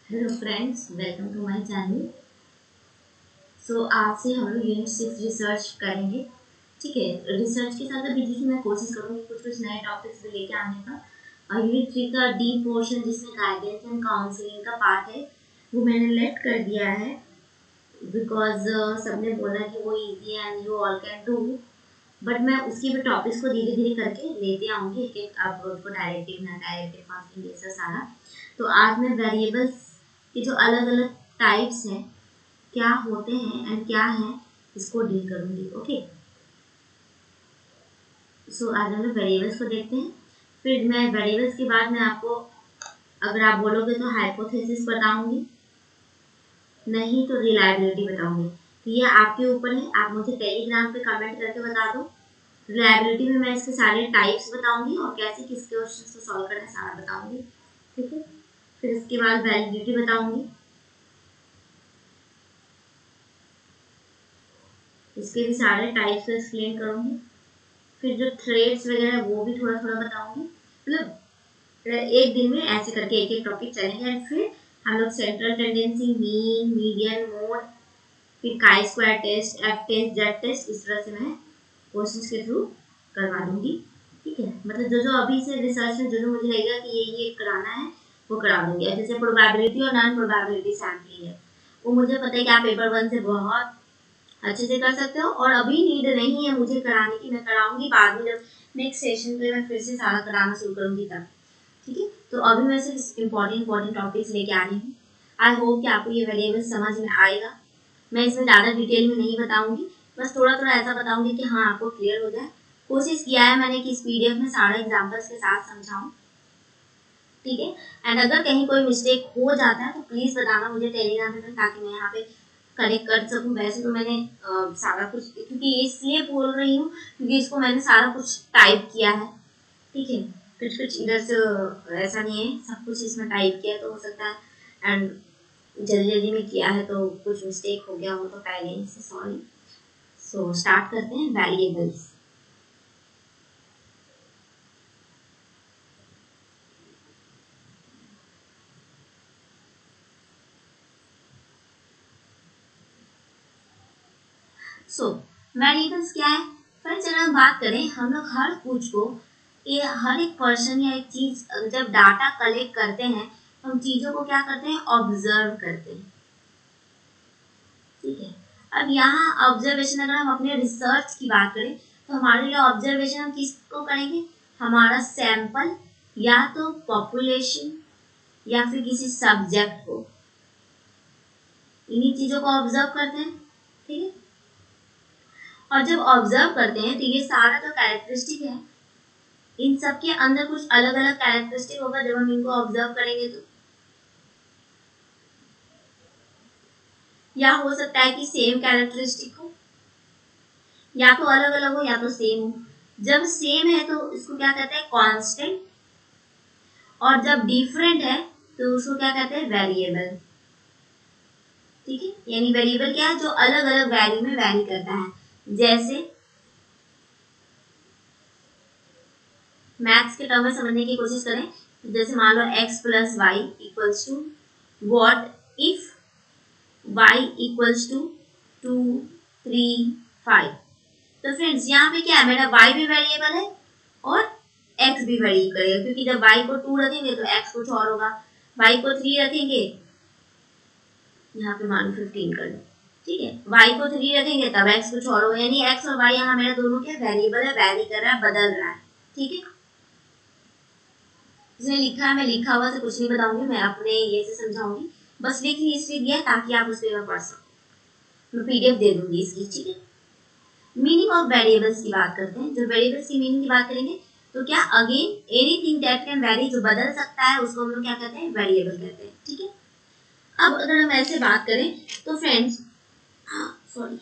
Hello friends, welcome to my channel. आज से हम लोग यूनिट 6 रिसर्च करेंगे। ठीक है, रिसर्च के साथ अभी देखिए मैं कोशिश करूँगी कुछ कुछ नए टॉपिक्स भी लेके आने का। और यूनिट 3 का डी पोर्शन जिसमें गाइडेंस एंड काउंसलिंग का पार्ट है वो मैंने लेफ्ट कर दिया है बिकॉज सबने बोला कि वो easy and you all can do. But मैं उसकी भी टॉपिक्स को धीरे धीरे करके लेते आऊँगी, एक एक अप्रोच को डायरेक्टिव ना डायरेक्टिव फास्टिंग ये सब सारा। तो आज मैं वेरिएबल्स के जो अलग अलग टाइप्स हैं क्या होते हैं एंड क्या है इसको डील करूंगी। ओके, आज हम लोग वेरिएबल्स को देखते हैं। फिर मैं वेरिएबल्स के बाद मैं आपको अगर आप बोलोगे तो हाइपोथेसिस बताऊंगी, नहीं तो रिलायबिलिटी बताऊंगी। तो ये आपके ऊपर है, आप मुझे टेलीग्राम पे कमेंट करके बता दो। रिलायबिलिटी में मैं इसके सारे टाइप्स बताऊंगी और कैसे किस क्वेश्चन को सॉल्व करना है सारा बताऊंगी। ठीक है, फिर इसके बाद वैलिडिटी बताऊंगी, इसके भी सारे टाइप्स को एक्सप्लेन करूंगी। फिर जो थ्रेड्स वगैरह वो भी थोड़ा थोड़ा बताऊंगी। मतलब एक दिन में ऐसे करके एक एक टॉपिक चलेंगे। एंड फिर हम लोग central tendency, mean, median, mode, फिर chi square test, F test, Z test, इस तरह से मैं क्वेश्चंस के थ्रू करवा दूंगी। ठीक है, मतलब जो जो अभी से रिसर्च में जो जो मुझे लगेगा कि ये कराना है वो करा दूंगी। जैसे प्रोबेबिलिटी और नॉन प्रोबेबिलिटी सैम्पलिंग है, वो मुझे पता है कि आप पेपर 1 से बहुत अच्छे से कर सकते हो और अभी नीड नहीं है मुझे कराने की, मैं कराऊंगी बाद में जब नेक्स्ट सेशन पे मैं फिर से सारा कराना शुरू करूंगी तब। ठीक है, तो अभी मैं सिर्फ इम्पोर्टेंट टॉपिक्स लेके आ रही हूँ। आई होप कि आपको ये वेरिएबल समझ में आएगा। मैं इसमें ज़्यादा डिटेल में नहीं बताऊंगी, बस थोड़ा थोड़ा ऐसा बताऊंगी कि हाँ आपको क्लियर हो जाए। कोशिश किया है मैंने कि इस पीडीएफ में सारे एग्जाम्पल्स के साथ समझाऊं। ठीक है, एंड अगर कहीं कोई मिस्टेक हो जाता है तो प्लीज़ बताना मुझे टेलीग्राम पे, ताकि मैं यहाँ पे करेक्ट कर सकूं। वैसे तो मैंने सारा कुछ, क्योंकि इसलिए बोल रही हूँ क्योंकि इसको मैंने सारा कुछ टाइप किया है। ठीक है, कुछ कुछ इधर से ऐसा नहीं है, सब कुछ इसमें टाइप किया तो हो सकता है एंड जल्दी जल्दी में किया है तो कुछ मिस्टेक हो गया हो तो पहले ही से सॉरी। स्टार्ट करते हैं वेरिएबल्स। वेरिएबल्स क्या है फ्रेंड्स? अगर हम बात करें, हम लोग हर कुछ को, ये हर एक पर्सन या एक चीज जब डाटा कलेक्ट करते हैं तो हम चीजों को क्या करते हैं, ऑब्जर्व करते हैं। ठीक है, अब यहाँ ऑब्जर्वेशन, अगर हम अपने रिसर्च की बात करें तो हमारे लिए ऑब्जर्वेशन हम किसको करेंगे, हमारा सैंपल या तो पॉपुलेशन या फिर किसी सब्जेक्ट को, इन्हीं चीजों को ऑब्जर्व करते हैं। ठीक है, और जब ऑब्जर्व करते हैं तो ये सारा जो कैरेक्टरिस्टिक है इन सब के अंदर कुछ अलग अलग कैरेक्टरिस्टिक होगा जब हम इनको ऑब्जर्व करेंगे तो, या हो सकता है कि सेम कैरेक्टरिस्टिक हो, या तो अलग अलग हो या तो सेम हो। जब सेम है तो इसको क्या कहते हैं, कांस्टेंट, और जब डिफरेंट है तो उसको क्या कहते हैं, वेरिएबल। ठीक है, यानी वेरिएबल क्या है, जो अलग अलग वैल्यू में वैरी करता है। जैसे मैथ्स के टर्म में समझने की कोशिश करें, जैसे मान लो x plus y equals to what if y equals to 2, 3, 5। तो फ्रेंड्स यहाँ पे क्या है, मेरा y भी वेरिएबल है और x भी वेरी करेगा, क्योंकि जब y को 2 रखेंगे तो x कुछ और होगा, y को 3 रखेंगे, यहाँ पे मान 15 कर लो। ठीक है, y को 3 रखेंगे तब x कुछ और होगा, यानी x और y यहाँ मेरा दोनों क्या वेरिएबल है, वेरी कर रहा है, बदल रहा है। ठीक है, जिसने लिखा है मैं लिखा हुआ से कुछ नहीं बताऊंगी, मैं अपने ये से समझाऊंगी, बस लिख हिस्ट्री दिया है ताकि आप उस पर पढ़ सको। मैं पीडीएफ दे दूंगी इसकी। ठीक है, मीनिंग ऑफ वेरिएबल्स की बात करते हैं। जो वेरिएबल्स की मीनिंग की बात करेंगे तो क्या, again anything that can very, जो बदल सकता है उसको हम लोग क्या कहते हैं, वेरिएबल कहते हैं। ठीक है, अब अगर हम ऐसे बात करें तो फ्रेंड्स, सॉरी,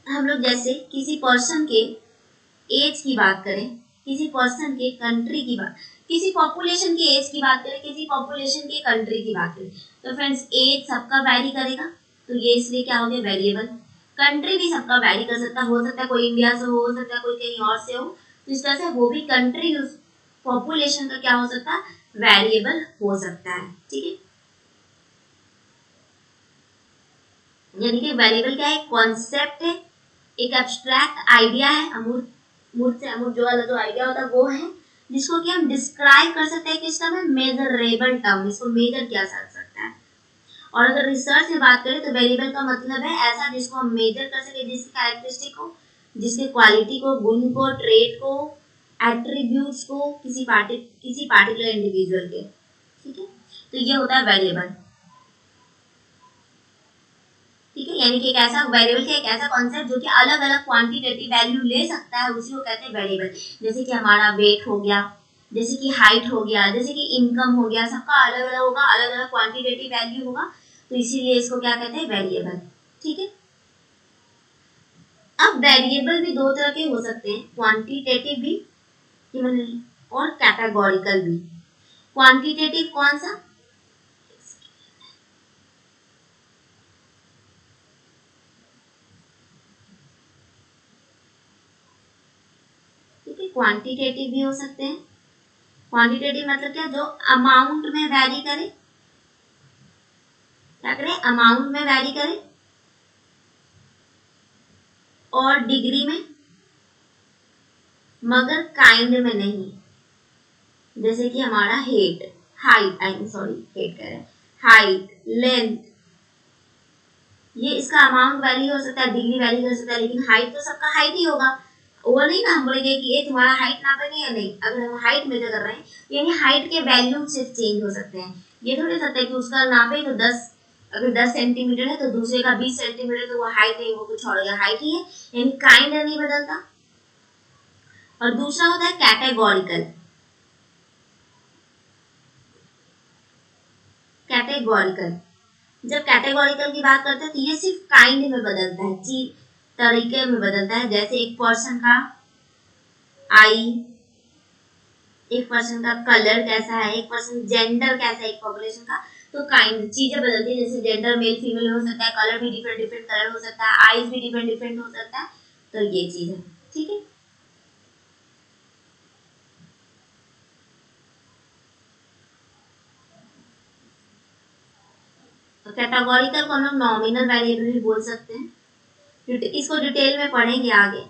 हम लोग जैसे किसी पर्सन के एज की बात करें, किसी पर्सन के कंट्री की बात, किसी पॉपुलेशन की एज की बात करें, किसी पॉपुलेशन की कंट्री की बात करें, तो फ्रेंड्स एज सबका वैरी करेगा, तो ये इसलिए क्या हो गया, वेरिएबल। कंट्री भी सबका वैरी कर सकता है, हो सकता है कोई इंडिया से हो सकता है कोई कहीं और से हो, तो इस तरह से वो भी कंट्री पॉपुलेशन का क्या हो सकता है, वेरिएबल हो सकता है। ठीक है, यानी कि वेरिएबल क्या है, कॉन्सेप्ट है, एक एब्स्ट्रैक्ट आइडिया है, अमूर्त मूर्त से अमूर्त जो वाला जो आइडिया होता है वो है, जिसको कि हम डिस्क्राइब कर सकते हैं किस टर्म में, मेजरेबल टर्म, इसको मेजर किया जा सकता है। और अगर रिसर्च में बात करें तो वेरिएबल का मतलब है ऐसा जिसको हम मेजर कर सके, जिसकी कैरेक्टरिस्टिक को, जिसके क्वालिटी को, गुण को, ट्रेट को, एट्रीब्यूट्स को किसी पार्टिकुलर इंडिविजुअल के। ठीक है, तो ये होता है वेरिएबल। ठीक है, यानी कि एक ऐसा वेरिएबल का एक ऐसा कॉन्सेप्ट जो कि अलग अलग क्वांटिटेटिव वैल्यू ले सकता है, उसी को कहते हैं वेरिएबल। जैसे कि हमारा वेट हो गया, जैसे कि हाइट हो गया, जैसे कि इनकम हो गया, सबका अलग अलग होगा, अलग अलग क्वांटिटेटिव वैल्यू होगा, तो इसीलिए इसको क्या कहते हैं, वेरिएबल। ठीक है, अब वेरिएबल भी दो तरह के हो सकते हैं, क्वांटिटेटिव भी और कैटेगोरिकल भी। क्वांटिटेटिव कौन सा, क्वांटिटेटिव भी हो सकते हैं। क्वांटिटेटिव मतलब क्या, जो अमाउंट में वैरी करे, क्या करे, अमाउंट में वैरी करे, और डिग्री में, मगर काइंड में नहीं। जैसे कि हमारा हाइट कह रहे हैं, हाइट, लेंथ, ये इसका अमाउंट वैरी हो सकता है, डिग्री वैरी हो सकता है, लेकिन हाइट तो सबका हाइट ही होगा। वो नहीं ना हम बोलेंगे कि ये तुम्हारा हाइट नापेंगे या नहीं, अगर हम हाइट मेजर कर रहे हैं यानी हाइट के वैल्यू सिर्फ चेंज हो सकते हैं। ये थोड़ी सकता है कि उसका नापे तो 10, अगर 10 सेंटीमीटर है तो दूसरे का 20 सेंटीमीटर, तो वो हाइट नहीं, वो कुछ और होगा, हाइट ही है, यानी काइंड नहीं बदलता। और दूसरा होता है कैटेगोरिकल। कैटेगोरिकल, जब कैटेगोरिकल की बात करते हैं तो ये सिर्फ काइंड में बदलता है, चीज तरीके में बदलता है। जैसे एक पर्सन का आई, एक पर्सन का कलर कैसा है, एक पर्सन जेंडर कैसा है, एक पॉपुलेशन का, तो काइंड चीजें बदलती है। जैसे जेंडर मेल फीमेल हो सकता है, कलर भी डिफरेंट डिफरेंट कलर हो सकता है, आईज भी डिफरेंट डिफरेंट हो सकता है, तो ये चीज है। ठीक है, तो कैटेगोरिकल को हम लोग नॉमिनल वेरिएबल भी बोल सकते हैं, इसको डिटेल में पढ़ेंगे आगे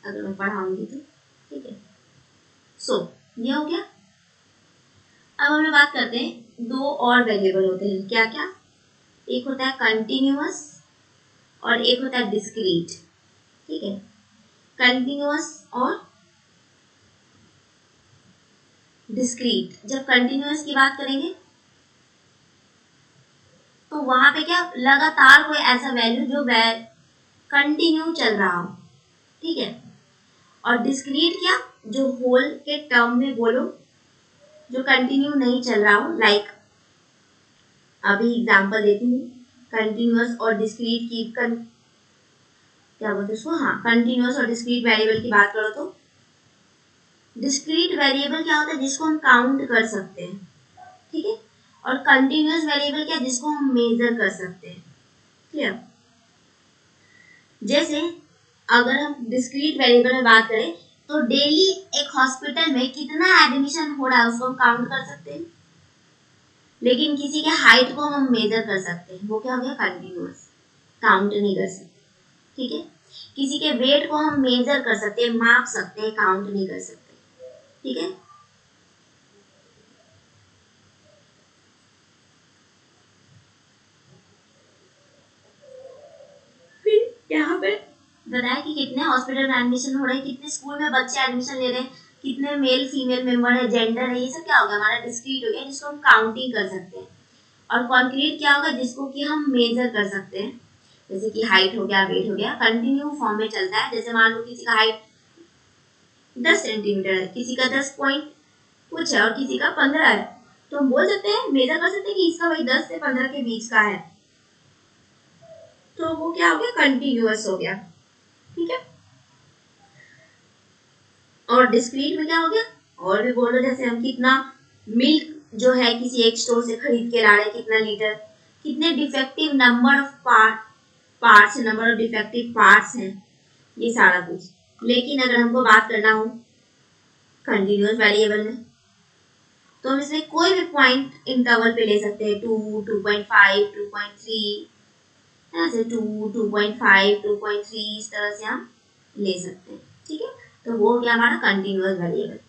अगर मैं पढ़ाऊंगी तो। ठीक है, सो ये हो गया। अब हम लोग बात करते हैं, दो और वेरिएबल होते हैं, क्या क्या, एक होता है कंटिन्यूअस और एक होता है डिस्क्रीट। ठीक है, कंटिन्यूअस और डिस्क्रीट। जब कंटिन्यूअस की बात करेंगे तो वहां पे क्या, लगातार कोई ऐसा वैल्यू जो कंटिन्यू चल रहा हो। ठीक है, और डिस्क्रीट क्या, जो होल के टर्म में बोलो, जो कंटिन्यू नहीं चल रहा हो। लाइक अभी एग्जांपल देती हूँ, कंटिन्यूअस और डिस्क्रीट की क्या बोलते हैं उसको, हाँ, कंटिन्यूअस और डिस्क्रीट वेरिएबल की बात करो तो डिस्क्रीट वेरिएबल क्या होता है, जिसको हम काउंट कर सकते हैं। ठीक है, और कंटिन्यूअस वेरिएबल क्या, जिसको हम मेजर कर सकते हैं। क्लियर, जैसे अगर हम डिस्क्रीट वेरिएबल में बात करें तो डेली एक हॉस्पिटल में कितना एडमिशन हो रहा है उसको हम काउंट कर सकते हैं, लेकिन किसी के हाइट को हम मेजर कर सकते हैं, वो क्या हो गया, कंटिन्यूअस, काउंट नहीं कर सकते। ठीक है, किसी के वेट को हम मेजर कर सकते हैं, माप सकते हैं, काउंट नहीं कर सकते। ठीक है, फिर यहाँ पे बताया कि कितने हॉस्पिटल में एडमिशन हो रहे हैं, कितने स्कूल में बच्चे एडमिशन ले रहे हैं, कितने मेल फीमेल मेंबर है, जेंडर है, ये सब क्या हो गया, हमारा डिस्क्रीट हो गया, जिसको हम काउंटिंग कर सकते हैं। और कॉन्क्रीट क्या होगा, जिसको कि हम मेजर कर सकते हैं, जैसे कि हाइट हो गया, वेट हो गया, कंटिन्यू फॉर्म में चलता है। जैसे मान लो किसी का हाइट 10 सेंटीमीटर है, किसी का 10 पॉइंट कुछ है और किसी का 15 है, तो हम बोल सकते हैं, मेजर कर सकते हैं कि इसका भाई 10 से 15 के बीच का है, तो वो क्या हो गया, कंटिन्यूअस हो गया। ठीक है, और डिस्क्रीट में क्या हो गया, और भी बोलो, जैसे हम कितना मिल्क जो है किसी एक स्टोर से खरीद के ला रहे, कितना लीटर, कितने defective number of part parts, number of defective parts हैं, ये सारा कुछ। लेकिन अगर हमको बात करना हो कंटिन्यूअस वेरिएबल में, तो हम इसमें कोई भी पॉइंट इंटरवल पे ले सकते हैं, 2, 2.5, 2.3, ऐसे 2, 2.5, 2.3, इस तरह से हम ले सकते हैं। ठीक है, तो वो हो गया हमारा कंटिन्यूअस वेरिएबल।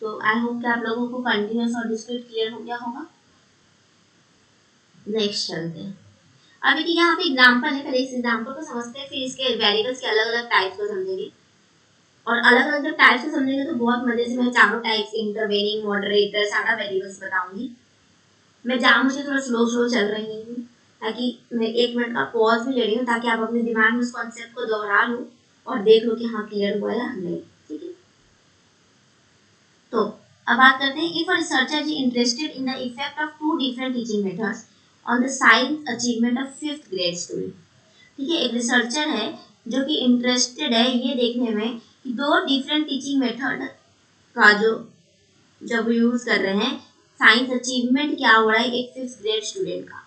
तो आई होप कि आप लोगों को कंटिन्यूअस और डिस्क्रीट क्लियर हो गया होगा। नेक्स्ट चलते हैं। अभी ठीक है, यहाँ पे एग्जांपल है, पहले इस एग्जांपल को समझते हैं, फिर इसके वेरिएबल्स के अलग अलग टाइप्स को समझेंगे। और अलग अलग जब टाइप्स को समझेंगे तो बहुत मजे से मैं चारों टाइप्स, इंटरवेनिंग, मॉडरेटर, सारा वेरिएबल्स बताऊंगी। मैं जहाँ मुझे थोड़ा स्लो स्लो चल रही हूँ, ताकि मैं 1 मिनट का पॉज भी ले रही हूँ, ताकि आप अपने दिमाग में उस कॉन्सेप्ट को दोहरा लो और देख लो कि हाँ क्लियर हुआ या नहीं। ठीक है, तो अब बात करते हैं, if a researcher is interested in the effect of 2 different teaching methods on the science achievement of 5th grade student. ठीक है, एक रिसर्चर है जो कि इंटरेस्टेड है ये देखने में कि 2 डिफरेंट टीचिंग मेथड का जो जब यूज कर रहे हैं, साइंस अचीवमेंट क्या हो रहा है एक 5th ग्रेड स्टूडेंट का।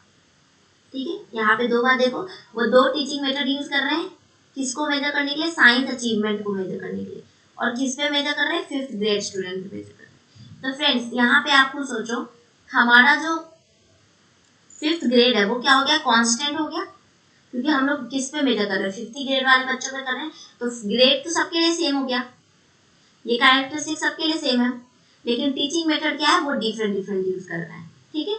ठीक है, यहाँ पे 2 बार देखो, वो 2 टीचिंग मेथड यूज कर रहे हैं, किसको मेजर करने के लिए, साइंस अचीवमेंट को मेजर करने के लिए, और किस पे मेजर कर रहे हैं, 5th ग्रेड स्टूडेंट पे मेजर कर रहे हैं। तो फ्रेंड्स यहाँ पे आपको सोचो, हमारा जो 5th ग्रेड है वो क्या हो गया, कांस्टेंट हो गया, क्योंकि हम लोग किस पे मेजर कर रहे हैं, 50 ग्रेड वाले बच्चों पे कर रहे हैं, तो ग्रेड तो सबके लिए सेम हो गया, ये कैरेक्टरिस्टिक सबके लिए सेम है। लेकिन टीचिंग मेथड क्या है, वो डिफरेंट डिफरेंट यूज कर रहा है। ठीक है,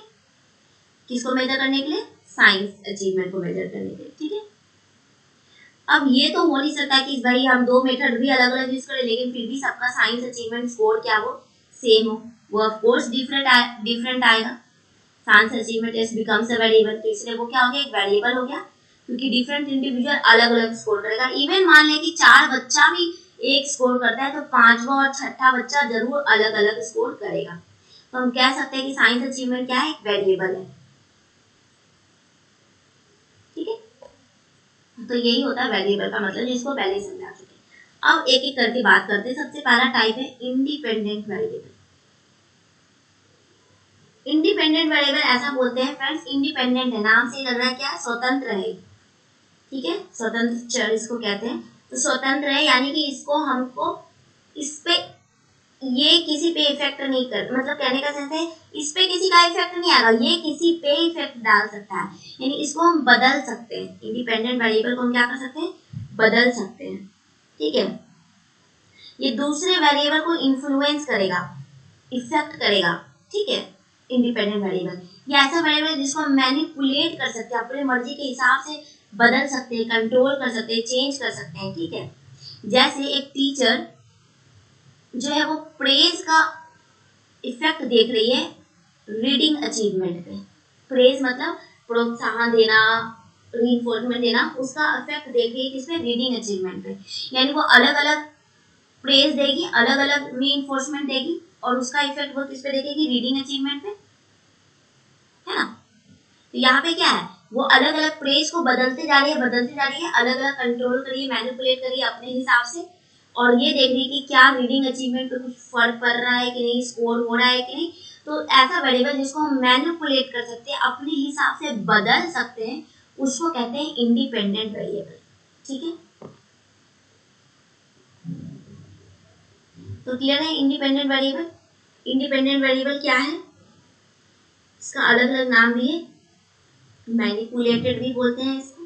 किसको मेजर करने के लिए, साइंस अचीवमेंट को मेजर करने के लिए। ठीक है, अब ये तो हो नहीं सकता कि भाई हम 2 मेथड भी अलग अलग यूज करें, लेकिन फिर भी सबका साइंस अचीवमेंट स्कोर क्या वो सेम हो, वो ऑफ कोर्स डिफरेंट आएगा। Science achievement test becomes a variable, तो इसलिए वो क्या हो गया, एक वेरिएबल हो गया, क्योंकि डिफरेंट इंडिविजुअल अलग अलग स्कोर करेगा। इवन मान लें कि 4 बच्चा भी एक स्कोर करता है, तो 5वां और 6ठा बच्चा जरूर अलग अलग स्कोर करेगा। तो हम कह सकते हैं कि साइंस अचीवमेंट क्या है, एक वेरिएबल है। ठीक है, तो यही होता है वेरिएबल का मतलब, जिसको पहले ही समझा चुके हैं। अब एक एक करके बात करते हैं। सबसे पहला टाइप है इंडिपेंडेंट वेरिएबल। इंडिपेंडेंट वेरिएबल ऐसा बोलते हैं फ्रेंड्स, इंडिपेंडेंट है, नाम से ही लग रहा है क्या, स्वतंत्र है। ठीक है, स्वतंत्र चर इसको कहते हैं। तो स्वतंत्र है यानी कि इसको हमको इस पे ये किसी पे इफेक्ट नहीं कर, मतलब कहने का सेंस है इस पे किसी का इफेक्ट नहीं आएगा, ये किसी पे इफेक्ट डाल सकता है, यानी इसको हम बदल सकते हैं। इंडिपेंडेंट वेरिएबल को हम क्या कर सकते हैं, बदल सकते हैं। ठीक है, ये दूसरे वेरिएबल को इन्फ्लुएंस करेगा, इफेक्ट करेगा। ठीक है, इंडिपेंडेंट वेरिएबल ये ऐसा वेरिएबल जिसको हम मैनिपुलेट कर सकते हैं, अपने मर्जी के हिसाब से बदल सकते हैं, कंट्रोल कर सकते हैं, चेंज कर सकते हैं। ठीक है, जैसे एक टीचर जो है वो प्रेज का इफेक्ट देख रही है रीडिंग अचीवमेंट पे। प्रेज मतलब प्रोत्साहन देना, रीइंफोर्समेंट देना, उसका इफेक्ट देख रही है किसपे, रीडिंग अचीवमेंट पे। यानी वो अलग अलग प्रेज देगी, अलग अलग रीइंफोर्समेंट देगी, और उसका इफेक्ट वो किस पे देखेगी, रीडिंग अचीवमेंट पे, है ना। तो यहाँ पे क्या है, वो अलग अलग प्रेज को बदलते जा रही है, बदलते जा रही है, अलग अलग कंट्रोल करिए, मैनिपुलेट करिए अपने हिसाब से, और ये देख रही है कि क्या रीडिंग अचीवमेंट पे कुछ फर्क पड़ रहा है कि नहीं, स्कोर हो रहा है कि नहीं। तो ऐसा वेरिएबल जिसको हम मैनिपुलेट कर सकते हैं, अपने हिसाब से बदल सकते हैं, उसको कहते हैं इंडिपेंडेंट वेरिएबल। ठीक है, तो क्लियर है इंडिपेंडेंट वेरिएबल। इंडिपेंडेंट वेरिएबल क्या है, इसका अलग अलग नाम भी है, मैनिपुलेटेड भी बोलते हैं इसको,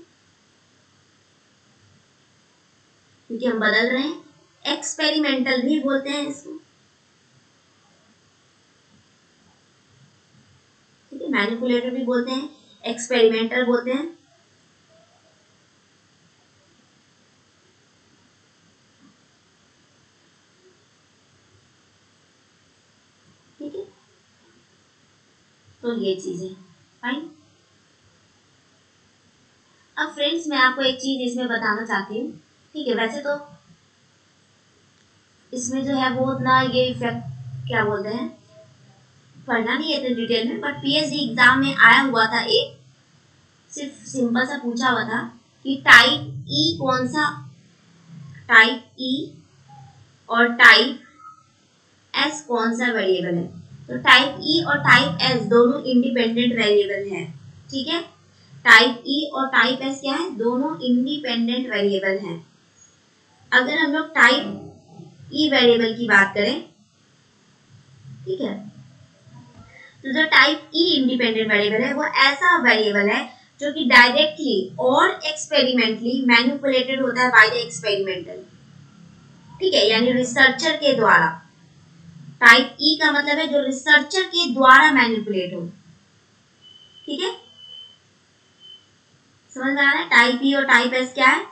क्योंकि हम बदल रहे हैं। एक्सपेरिमेंटल भी बोलते हैं इसको। ठीक है, मैनिपुलेटेड भी बोलते हैं, एक्सपेरिमेंटल बोलते हैं। ठीक है, सिंपल ये चीज है। फाइन। अब फ्रेंड्स मैं आपको एक चीज इसमें बताना चाहती हूँ, ठीक है। वैसे तो इसमें जो है वो उतना ये इफेक्ट क्या बोलते हैं पढ़ना नहीं है इतने डिटेल में, बट पीएचडी एग्जाम में आया हुआ था, एक सिर्फ सिंपल सा पूछा हुआ था कि टाइप ई कौन सा, टाइप ई और टाइप एस कौन सा वेरिएबल है। तो टाइप ई और टाइप एस दोनों इंडिपेंडेंट वेरिएबल है, ठीक है। टाइप ई और टाइप एस क्या है, दोनों इंडिपेंडेंट वेरिएबल हैं। अगर हम लोग टाइप ई वेरिएबल की बात करें, ठीक है, तो जो टाइप ई इंडिपेंडेंट वेरिएबल है वो ऐसा वेरिएबल है जो कि डायरेक्टली और एक्सपेरिमेंटली मैनिपुलेटेड होता है बाय द एक्सपेरिमेंटल, ठीक है, यानी रिसर्चर के द्वारा। टाइप ई का मतलब है जो रिसर्चर के द्वारा मैनिपुलेट हो, ठीक है, समझ में आ रहा है। टाइप ई और टाइप एस क्या है,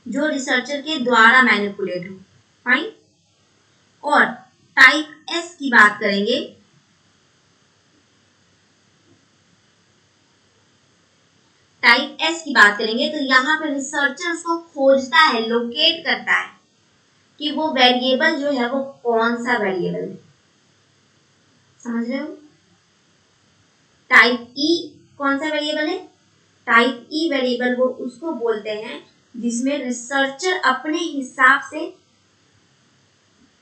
जो रिसर्चर के द्वारा मैनिपुलेट हो। फाइन। और टाइप एस की बात करेंगे, टाइप एस की बात करेंगे तो यहाँ पे रिसर्चर उसको खोजता है, लोकेट करता है कि वो वेरिएबल जो है वो कौन सा वेरिएबल है, समझ रहे हो। टाइप ई कौन सा वेरिएबल है, टाइप ई वेरिएबल वो उसको बोलते हैं जिसमें रिसर्चर अपने हिसाब से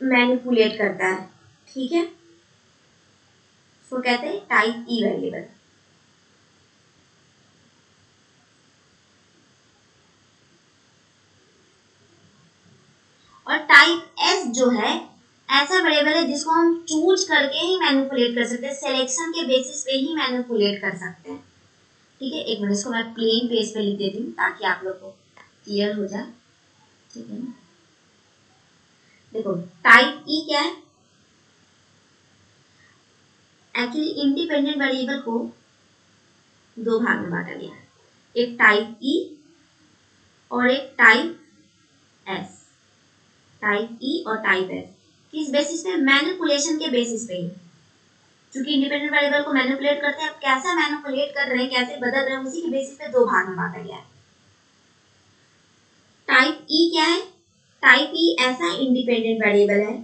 मैनिपुलेट करता है, ठीक है, उसको कहते हैं टाइप ई वेरिएबल। और टाइप एस जो है ऐसा वेरिएबल है जिसको हम चूज करके ही मैनिपुलेट कर सकते हैं, सिलेक्शन के बेसिस पे ही मैनिपुलेट कर सकते हैं, ठीक है। एक मिनट, इसको मैं प्लेन पेज पे लिख देती हूँ ताकि आप लोग को क्लियर हो जाए, ठीक है ना। देखो टाइप ई क्या है, एक्चुअली इंडिपेंडेंट वेरिएबल को दो भाग में बांटा गया है, एक टाइप ई और एक टाइप एस। टाइप ई और टाइप एस किस बेसिस पे, मैनिपुलेशन के बेसिस पे ही, क्योंकि इंडिपेंडेंट वेरिएबल को मैनिपुलेट करते हैं, अब कैसा मैनिपुलेट कर रहे हैं, कैसे बदल रहे हैं, उसी के बेसिस पे दो भाग में बांटा गया है। टाइप ई क्या है, टाइप ई ऐसा इंडिपेंडेंट वेरिएबल है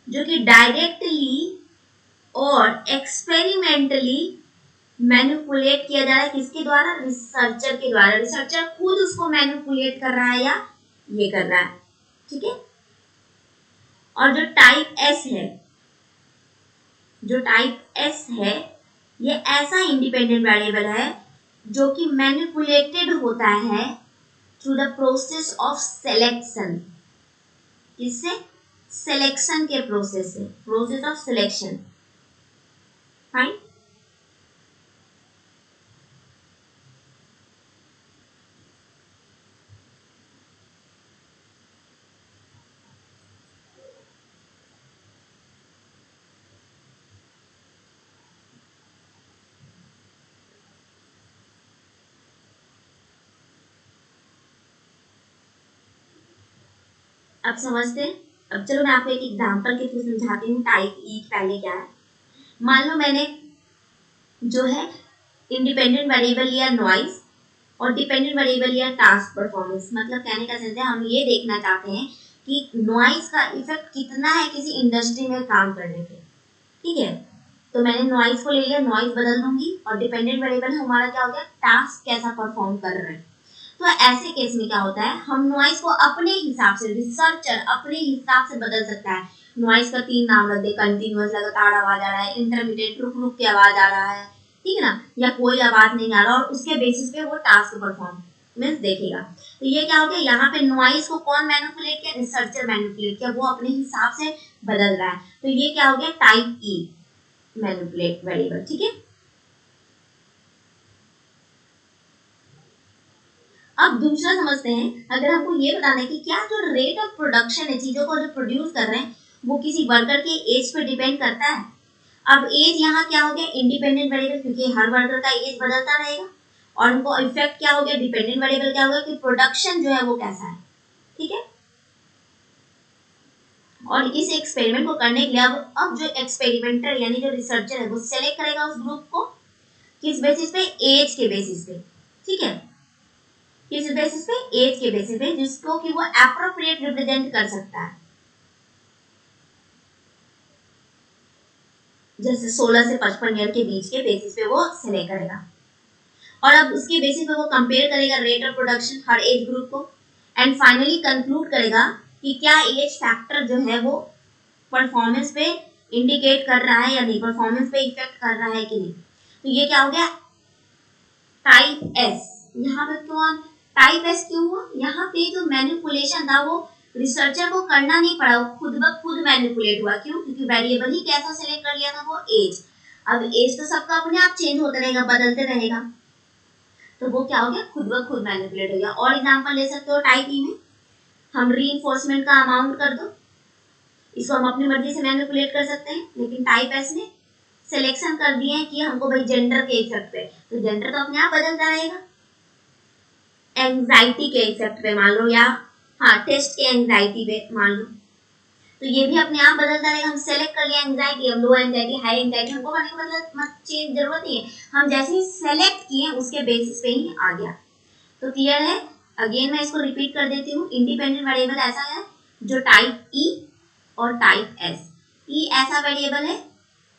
जो कि डायरेक्टली और एक्सपेरिमेंटली मैनिपुलेट किया जा रहा है, किसके द्वारा, रिसर्चर के द्वारा। रिसर्चर खुद उसको मैनिपुलेट कर रहा है या ये कर रहा है, ठीक है। और जो टाइप एस है, जो टाइप एस है ये ऐसा इंडिपेंडेंट वेरिएबल है जो कि मैनिपुलेटेड होता है through the process of selection. किससे, सिलेक्शन के प्रोसेस से, प्रोसेस ऑफ सिलेक्शन। फाइन। अब समझते हैं। अब चलो मैं आपको एक एग्जांपल के थ्रू समझाती हूँ टाइप ई पहले क्या है। मान लो मैंने जो है इंडिपेंडेंट वेरिएबल लिया नॉइज और डिपेंडेंट वेरिएबल लिया टास्क परफॉर्मेंस। मतलब कहने का सेंस है हम ये देखना चाहते हैं कि नॉइज का इफेक्ट कितना है किसी इंडस्ट्री में काम करने पे, ठीक है। तो मैंने नॉइज को ले लिया, नॉइज बदल दूंगी, और डिपेंडेंट वेरिएबल हमारा क्या हो गया, टास्क कैसा परफॉर्म कर रहे हैं। तो ऐसे केस में क्या होता है, हम नॉइज को अपने हिसाब से, रिसर्चर अपने हिसाब से बदल सकता है। नॉइज का 3 नाम रख दे, कंटिन्यूअस लगातार आवाज आ रहा है, इंटरमीडिएट रुक रुक के आवाज आ रहा है, ठीक है ना, या कोई आवाज नहीं आ रहा, और उसके बेसिस पे वो टास्क परफॉर्मेंस देखेगा। तो ये क्या हो गया, यहाँ पे नॉइज को कौन मैनिपुलेट किया, रिसर्चर मैनिपुलेट किया, वो अपने हिसाब से बदल रहा है। तो ये क्या हो गया, टाइप ई मैनिपुलेट वेरिएबल, ठीक है। अब दूसरा समझते हैं, अगर हमको ये बताना है कि क्या जो रेट ऑफ प्रोडक्शन है, चीजों को जो प्रोड्यूस कर रहे हैं, वो किसी वर्कर के एज पे डिपेंड करता है। अब एज यहाँ क्या हो गया, इंडिपेंडेंट वेरिएबल, क्योंकि हर वर्कर का एज बदलता रहेगा। और उनको इफेक्ट क्या हो गया, डिपेंडेंट वेरिएबल क्या हो गया कि प्रोडक्शन जो है वो कैसा है, ठीक है। और इस एक्सपेरिमेंट को करने के लिए अब जो एक्सपेरिमेंटर यानी जो रिसर्चर है वो सेलेक्ट करेगा उस ग्रुप को किस बेसिस पे, एज के बेसिस पे, ठीक है, किस बेसिस पे, एज के बेसिस पे, जिसको कि वो एप्रोप्रिएट रिप्रेजेंट कर सकता है, जैसे 16 से 55 ईयर के बीच के बेसिस पे वो सिलेक्ट करेगा और अब उसके बेसिस पे वो कंपेयर करेगा rate of production her age group को एंड फाइनली कंक्लूड करेगा कि क्या एज फैक्टर जो है वो परफॉर्मेंस पे इंडिकेट कर रहा है या नहीं, परफॉर्मेंस पे इफेक्ट कर रहा है कि नहीं। तो ये क्या हो गया, टाइप एस। यहाँ पे क्यों टाइप एस क्यों हुआ, यहाँ पे जो मैनिपुलेशन था वो रिसर्चर को करना नहीं पड़ा, वो खुद ब खुद मैनिपुलेट हुआ। क्यों, क्योंकि वेरिएबल ही कैसा सिलेक्ट कर लिया था, वो एज। अब एज तो सबका अपने आप चेंज होता रहेगा, बदलते रहेगा, तो वो क्या हो गया, खुद ब खुद मैनिपुलेट हो गया। और एग्जांपल ले सकते हो टाइप ई में, हम रीइंफोर्समेंट का अमाउंट कर दो, इसको हम अपनी मर्जी से मैनिपुलेट कर सकते हैं, लेकिन टाइप एस ने सिलेक्शन कर दिए हैं कि हमको भाई जेंडर के इफेक्ट पे, तो जेंडर तो अपने आप बदलता रहेगा। एंजाइटी के इफेक्ट पे मान लो, या हाँ टेस्ट के एंजाइटी पे मान लो, तो ये भी अपने आप बदलता रहेगा। हम सेलेक्ट कर लिया एंजाइटी, अब लो एंजाइटी, हाई एंजाइटी, हमको करने का मतलब चेंज जरूरत नहीं है, हम जैसे ही सेलेक्ट किए उसके बेसिस पे ही आ गया। तो क्लियर है, अगेन मैं इसको रिपीट कर देती हूँ। इंडिपेंडेंट वेरिएबल ऐसा है जो टाइप ई और टाइप एस। ई ऐसा वेरिएबल है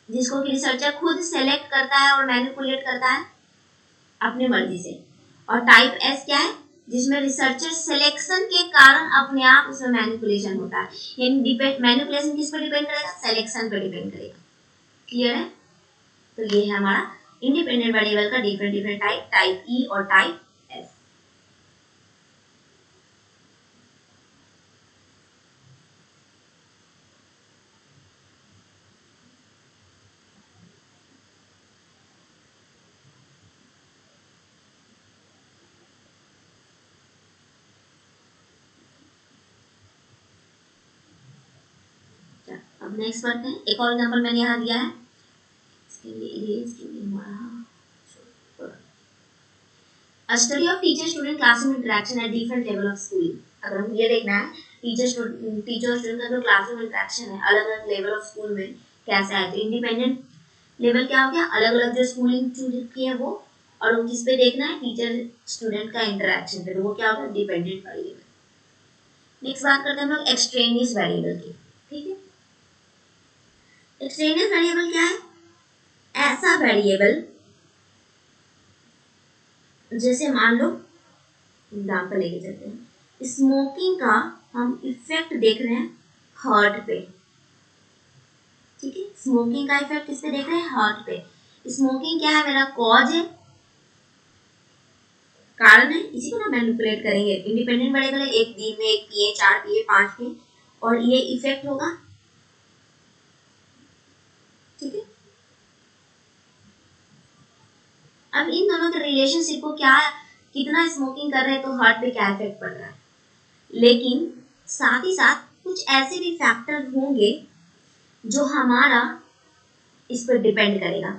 जिसको कि रिसर्चर खुद सेलेक्ट करता है और मैनिपुलेट करता है अपने मर्जी से, और टाइप एस क्या है, जिसमें रिसर्चर सिलेक्शन के कारण अपने आप उसमें मैनिपुलेशन होता है। यानी मैनिपुलेशन किस पर डिपेंड करेगा, सिलेक्शन पर डिपेंड करेगा। क्लियर है, तो ये है हमारा इंडिपेंडेंट वेरिएबल का डिफरेंट डिफरेंट टाइप, टाइप ई और टाइप एस। अब नेक्स्ट बढ़ते हैं, एक और एग्जांपल मैंने यहाँ दिया है, इसके लिए A study of teacher-student classroom interaction at different level of schooling। अगर हम ये देखना है टीचर स्टूडेंट का जो क्लासरूम इंटरेक्शन है अलग अलग लेवल ऑफ स्कूल में कैसा है, तो इंडिपेंडेंट लेवल क्या हो गया, अलग अलग जो स्कूलिंग चूज की है वो, और वो किस पे देखना है, टीचर स्टूडेंट का इंटरेक्शन पे, तो वो क्या होगा, डिपेंडेंट वेरिएबल। नेक्स्ट बात करते हैं हम लोग एक्सट्रेनियस वेरिएबल की। ठीक है, एक्सट्रेनियस वेरिएबल क्या है, ऐसा वेरिएबल जैसे मान लो एग्जाम्पल लेके चलते हैं, स्मोकिंग का हम इफेक्ट देख रहे हैं हार्ट पे। ठीक है, स्मोकिंग का इफेक्ट किस पे देख रहे हैं, हार्ट पे। स्मोकिंग क्या है, मेरा कॉज है, कारण है, इसी को ना मैनिपुलेट करेंगे। इंडिपेंडेंट वेरिएबल है, एक दिन में एक पिए, 4 पिए, 5 पिए, और ये इफेक्ट होगा। ठीक है, अब इन दोनों के रिलेशनशिप को क्या, कितना स्मोकिंग कर रहे हैं तो हार्ट पे क्या इफेक्ट पड़ रहा है, लेकिन साथ ही साथ कुछ ऐसे भी फैक्टर होंगे जो हमारा इस पर डिपेंड करेगा।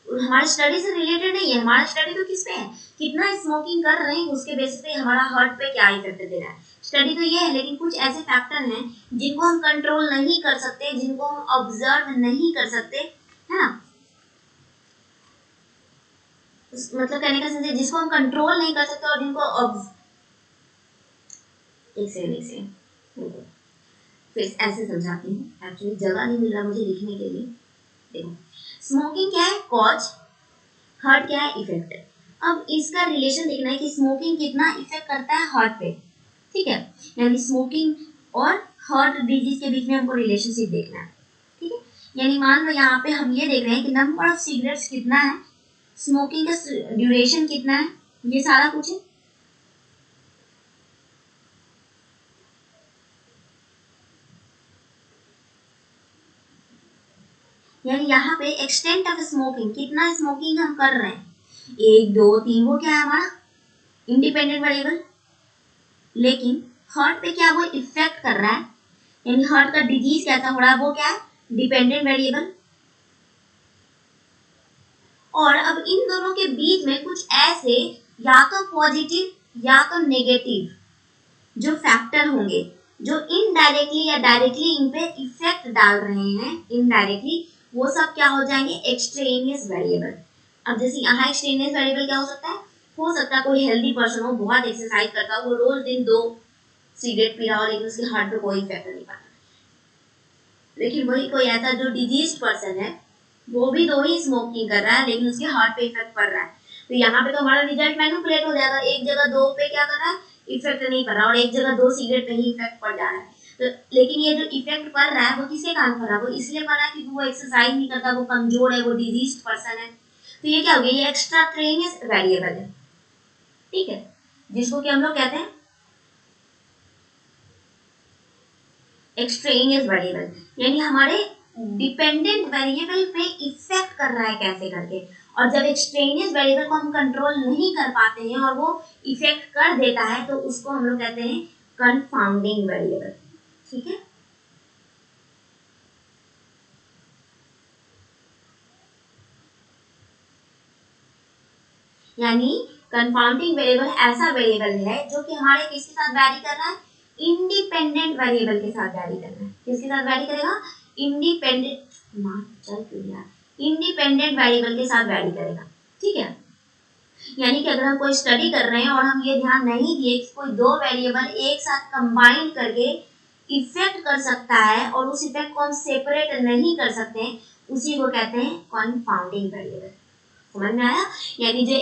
हमारी स्टडी से रिलेटेड नहीं है, हमारा स्टडी तो किस पे है, कितना स्मोकिंग कर रहे हैं उसके बेसिस पे हमारा हार्ट पे क्या इफेक्ट दे रहा है। स्टडी तो ये है, लेकिन कुछ ऐसे फैक्टर हैं जिनको हम कंट्रोल नहीं कर सकते, जिनको हम ऑब्जर्व नहीं कर सकते, है ना, मतलब कहने का सेंस है जिसको हम कंट्रोल नहीं कर सकते और जिनको एक सेकंड फिर ऐसे समझाती हूँ, एक्चुअली जगह नहीं मिल रहा मुझे लिखने के लिए। देखो, स्मोकिंग क्या है, कॉज, हार्ट क्या है, इफेक्ट। अब इसका रिलेशन देखना है कि स्मोकिंग कितना इफेक्ट करता है हार्ट पे। ठीक है, यानी स्मोकिंग और हार्ट डिजीज के बीच में हमको रिलेशनशिप देखना है। ठीक है, यानी मान लो यहाँ पे हम ये देख रहे हैं कि नंबर ऑफ सिगरेट्स कितना है, स्मोकिंग का ड्यूरेशन कितना है, ये सारा कुछ है। यानी यहाँ पे एक्सटेंट ऑफ स्मोकिंग, कितना स्मोकिंग हम कर रहे हैं, 1 2 3, वो क्या है हमारा इंडिपेंडेंट वेरिएबल। लेकिन हार्ट पे क्या वो इफेक्ट कर रहा है, यानी हार्ट का डिजीज कैसा हो रहा है, वो क्या है, डिपेंडेंट वेरिएबल। और अब इन दोनों के बीच में कुछ ऐसे या तो पॉजिटिव या तो नेगेटिव जो फैक्टर होंगे जो इनडायरेक्टली या डायरेक्टली इन पे इफेक्ट डाल रहे हैं इनडायरेक्टली, वो सब क्या हो जाएंगे, एक्सट्रेनियस वेरिएबल। अब जैसे यहाँ एक्सट्रेनियस वेरिएबल क्या हो सकता है कोई हेल्दी पर्सन हो, बहुत एक्सरसाइज करता हो, वो रोज दिन 2 सिगरेट पी रहा हो, लेकिन उसके हार्ट पे कोई इफेक्ट नहीं पड़ा। लेकिन वही कोई ऐसा जो डिजीज पर्सन है, वो भी 2 ही स्मोकिंग कर रहा है, लेकिन उसके हार्ट पे इफेक्ट पड़ रहा है, तो यहाँ पे तो हमारा रिजल्ट मैनिपुलेट हो जाएगा। एक जगह 2 पे क्या कर रहा है, इफेक्ट नहीं पड़ रहा, और एक जगह 2 सिगरेट पे ही इफेक्ट पड़ जा रहा है। तो लेकिन ये जो इफेक्ट पड़ रहा है वो किसके कारण पड़ रहा है, वो इसलिए पड़ रहा है क्योंकि वो एक्सरसाइज नहीं करता, वो कमजोर है, वो डिजीज पर्सन है। तो ये क्या हो गया, ये एक्स्ट्राटेनियस वेरिएबल है, ठीक है, जिसको कि हम लोग कहते हैं एक्सट्रेनियस वेरिएबल, यानी हमारे डिपेंडेंट वेरिएबल पे इफेक्ट कर रहा है कैसे करके। और जब एक्सट्रेनियस वेरिएबल को हम कंट्रोल नहीं कर पाते हैं और वो इफेक्ट कर देता है, तो उसको हम लोग कहते हैं कंफाउंडिंग वेरिएबल, ठीक है। यानी कंफाउंडिंग वेरिएबल ऐसा वेरिएबल है जो कि हमारे किसके साथ वैरी कर रहा है, इंडिपेंडेंट वेरिएबल के साथ वैरी कर रहा है। किसके साथ वैरी करेगा, इंडिपेंडेंट वेरिएबल के साथ वैरी करेगा, ठीक है। यानी कि अगर हम कोई स्टडी कर रहे हैं और हम ये ध्यान नहीं दिए कि कोई 2 वेरिएबल एक साथ कंबाइन करके इफेक्ट कर सकता है और उस इफेक्ट को हम सेपरेट नहीं कर सकते हैं, उसी को कहते हैं कंफाउंडिंग वेरिएबल। समझ में आया, यानी जो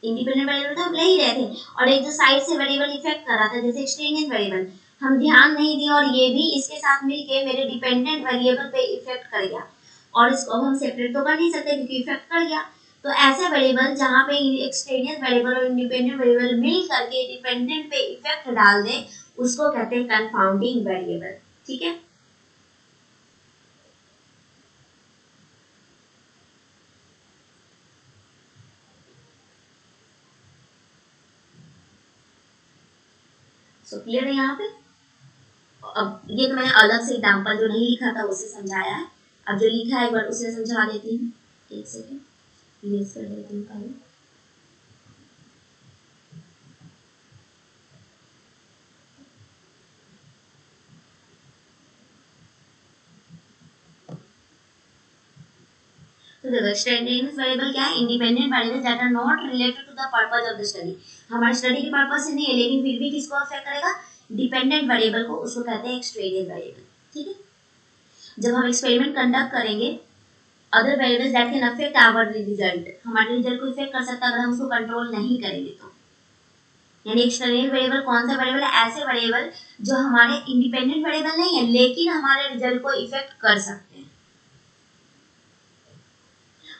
इंडिपेंडेंट वेरिएबल तो हम ले ही रहे थे, और एक जो साइड से वेरिएबल इफेक्ट कर रहा था जैसे एक्सट्रेनियस वेरिएबल, हम ध्यान नहीं दिए और ये भी इसके साथ मिलके मेरे डिपेंडेंट वेरिएबल पे इफेक्ट कर गया, और इसको हम सेपरेट तो कर नहीं सकते क्योंकि इफेक्ट कर गया। तो ऐसे वेरिएबल जहाँ पे एक्सट्रेनियस वेरिएबल और इंडिपेंडेंट वेरिएबल मिल करके डिपेंडेंट पे इफेक्ट डाल दे, उसको कहते हैं कंफाउंडिंग वेरिएबल, ठीक है। सो क्लियर है यहाँ पे। अब ये तो मैंने अलग से एग्जाम्पल जो नहीं लिखा था उसे समझाया है, अब जो लिखा है एक बार उसे समझा देती हूँ। एक सेकेंड इरेज कर देती हूँ पहले। तो देखो एक्सट्रेनियस वेरिएबल क्या है, independent variable that are not related to the purpose of the study. हमारे स्टडी के पर्पस से नहीं है, लेकिन फिर भी किसको अफेक्ट करेगा, डिपेंडेंट वेरिएबल को, उसको कहते हैं एक्सट्रेनियस वेरिएबल, ठीक है। जब हम एक्सपेरिमेंट कंडक्ट करेंगे, other variables that can affect our result, हमारे रिजल्ट को इफेक्ट कर सकता है अगर हम उसको कंट्रोल नहीं करेंगे तो। यानी एक्सट्रेनियस वेरिएबल कौन सा वेरिएबल है, ऐसे वेरिएबल जो हमारे इंडिपेंडेंट वेरिएबल नहीं है लेकिन हमारे रिजल्ट को इफेक्ट कर सकते हैं।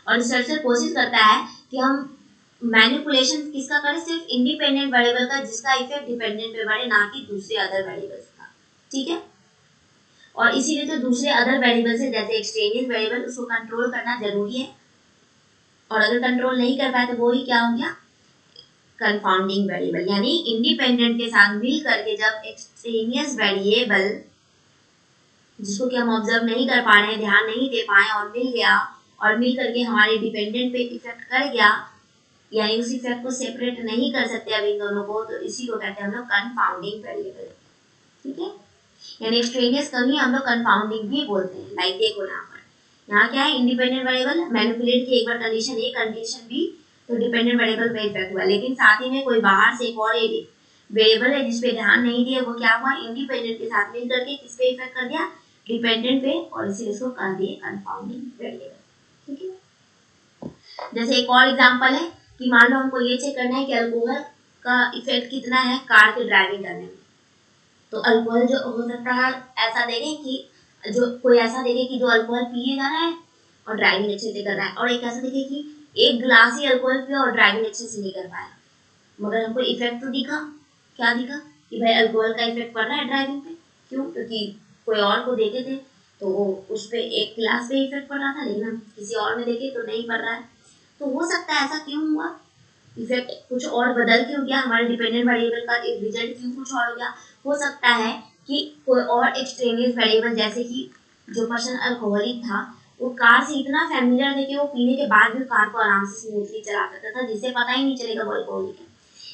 और रिसर्चर कोशिश करता है कि हम मैनिपुलेशन किसका करें, सिर्फ इंडिपेंडेंट वेरिएबल का जिसका इफेक्ट डिपेंडेंट पे पड़े, ना कि दूसरे अदर वेरिएबल्स का, ठीक है। और इसीलिए तो दूसरे अदर वेरिएबल्स है जैसे एक्सट्रेनियस वेरिएबल, उसको कंट्रोल करना जरूरी है, और अगर कंट्रोल नहीं कर पाए तो वो ही क्या हो गया, कंफाउंडिंग वेरिएबल। यानी इंडिपेंडेंट के साथ मिल करके जब एक्सट्रेनियस वेरिएबल जिसको कि हम ऑब्जर्व नहीं कर पा रहे हैं, ध्यान नहीं दे पाए, और मिल गया और मिल करके हमारे डिपेंडेंट पे इफेक्ट कर गया, यानी उस इफेक्ट को सेपरेट नहीं कर सकते अब इन दोनों को, तो इसी को कहते हैं हम लोग कंफाउंडिंग वेरिएबल, ठीक है। यानी एक्सट्रेनियस को ही हम लोग कंफाउंडिंग भी बोलते हैं। लाइक देखो यहाँ क्या है, इंडिपेंडेंट वेरिएबल मैनिपुलेट की एक बार कंडीशन ए, कंडीशन बी, तो डिपेंडेंट वेरिएबल पे इफेक्ट हुआ, लेकिन साथ ही में कोई बाहर से एक और वेरिएबल है जिसपे ध्यान नहीं दिया, वो क्या हुआ, इंडिपेंडेंट के साथ मिल करके किस पे इफेक्ट कर दिया, डिपेंडेंट पे, और इसीलिए इसको कर दिए कंफाउंडिंग वेरिएबल, ठीक है। जैसे एक और एग्जांपल है कि मान लो हमको ये चेक करना है कि अल्कोहल का इफेक्ट कितना है कार की ड्राइविंग करने में, तो अल्कोहल जो हो सकता है ऐसा देखे कि जो कोई ऐसा देखे कि जो अल्कोहल पिए जा रहा है और ड्राइविंग अच्छे से कर रहा है, और एक ऐसा देखे कि एक गिलास ही अल्कोहल पिया और ड्राइविंग अच्छे से नहीं कर पाया, मगर हमको इफेक्ट तो दिखा, क्या दिखा कि भाई अल्कोहल का इफेक्ट पड़ रहा है ड्राइविंग पे, क्यों, क्योंकि कोई और को देखे थे तो वो उस पे एक गिलास पे इफेक्ट पड़ रहा था, लेकिन हम किसी और में देखे तो नहीं पड़ रहा है। तो हो सकता है ऐसा क्यों हुआ, इफेक्ट कुछ और बदल क्यों गया, हमारे डिपेंडेंट वेरिएबल का रिजल्ट क्यों कुछ और हो गया। हो सकता है कि कोई और एक्सट्रेनियस वेरिएबल, जैसे कि जो पर्सन अल्कोहलिक था वो कार से इतना फैमिलियर थे कि वो पीने के बाद भी कार को आराम से स्मूथली चला सकता था, जिससे पता ही नहीं चलेगा वो अल्कोहलिक है।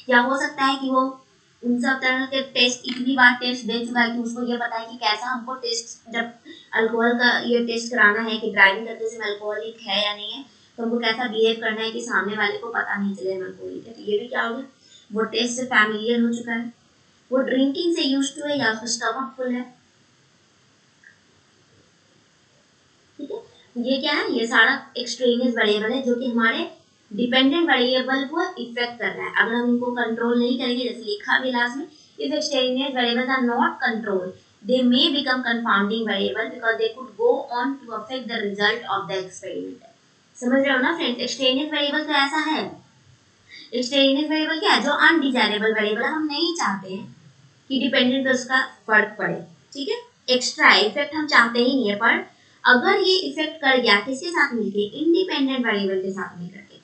या हो सकता है कि वो उन सब तरह के टेस्ट इतनी बार टेस्ट दे चुका है कि उसको ये पता है कि कैसा हमको टेस्ट, जब अल्कोहल का ये टेस्ट कराना है कि ड्राइविंग करते समय अल्कोहलिक है या नहीं है, तो हमको कैसा बिहेव करना है कि सामने वाले को पता नहीं चले हम अल्कोहलिक है। तो ये भी क्या हो गया, वो टेस्ट से फैमिलियर हो चुका है, वो ड्रिंकिंग से यूज्ड टू है या उसका स्टमक फुल है। ठीक है, ये क्या है, ये सारा एक्सट्रेनियस वेरिएबल है जो कि हमारे डिपेंडेंट वेरिएबल को इफेक्ट कर रहा है। अगर हम इनको कंट्रोल नहीं करेंगे, जैसे लिखा भी लास्ट में, if extraneous variables are not controlled they may become confounding variable because they could go on to affect the result of the experiment। समझ रहे हो ना फ्रेंड्स, एक्सट्रेनियस वेरिएबल तो ऐसा है, एक्सट्रेनियस वेरिएबल क्या है, जो अनडिजायरेबल वेरिएबल हम नहीं चाहते हैं कि डिपेंडेंट पे उसका फर्क पड़े। ठीक है, एक्स्ट्रा इफेक्ट हम चाहते ही नहीं है, पर अगर ये इफेक्ट कर गया किसके साथ मिलके, इंडिपेंडेंट वेरिएबल के साथ मिलकर के,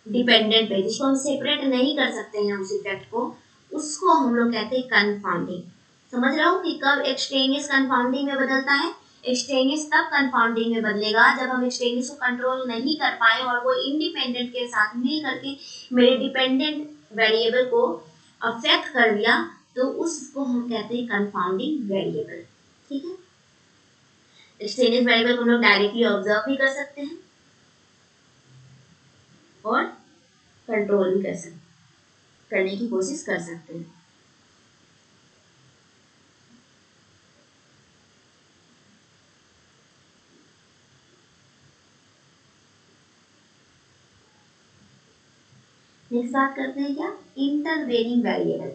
डिपेंडेंट पे जिसको हम सेपरेट नहीं कर सकते हैं उस इफेक्ट को, उसको हम लोग कहते हैं कंफाउंडिंग। समझ रहे हो कि कब एक्सट्रेनियस कंफाउंडिंग में बदलता है, एक्सट्रेनियस तब कंफाउंडिंग में बदलेगा जब हम एक्सट्रेनियस को कंट्रोल नहीं कर पाए और वो इंडिपेंडेंट के साथ मिल करके मेरे डिपेंडेंट वेरिएबल को अफेक्ट कर दिया, तो उसको हम कहते हैं कंफाउंडिंग वेरिएबल। ठीक है, एक्सट्रेनियस वेरिएबल को हम लोग डायरेक्टली ऑब्जर्व भी कर सकते हैं और कंट्रोल भी करने की कोशिश कर सकते हैं। नेक्स्ट बात करते हैं क्या, इंटरवेनिंग वेरिएबल।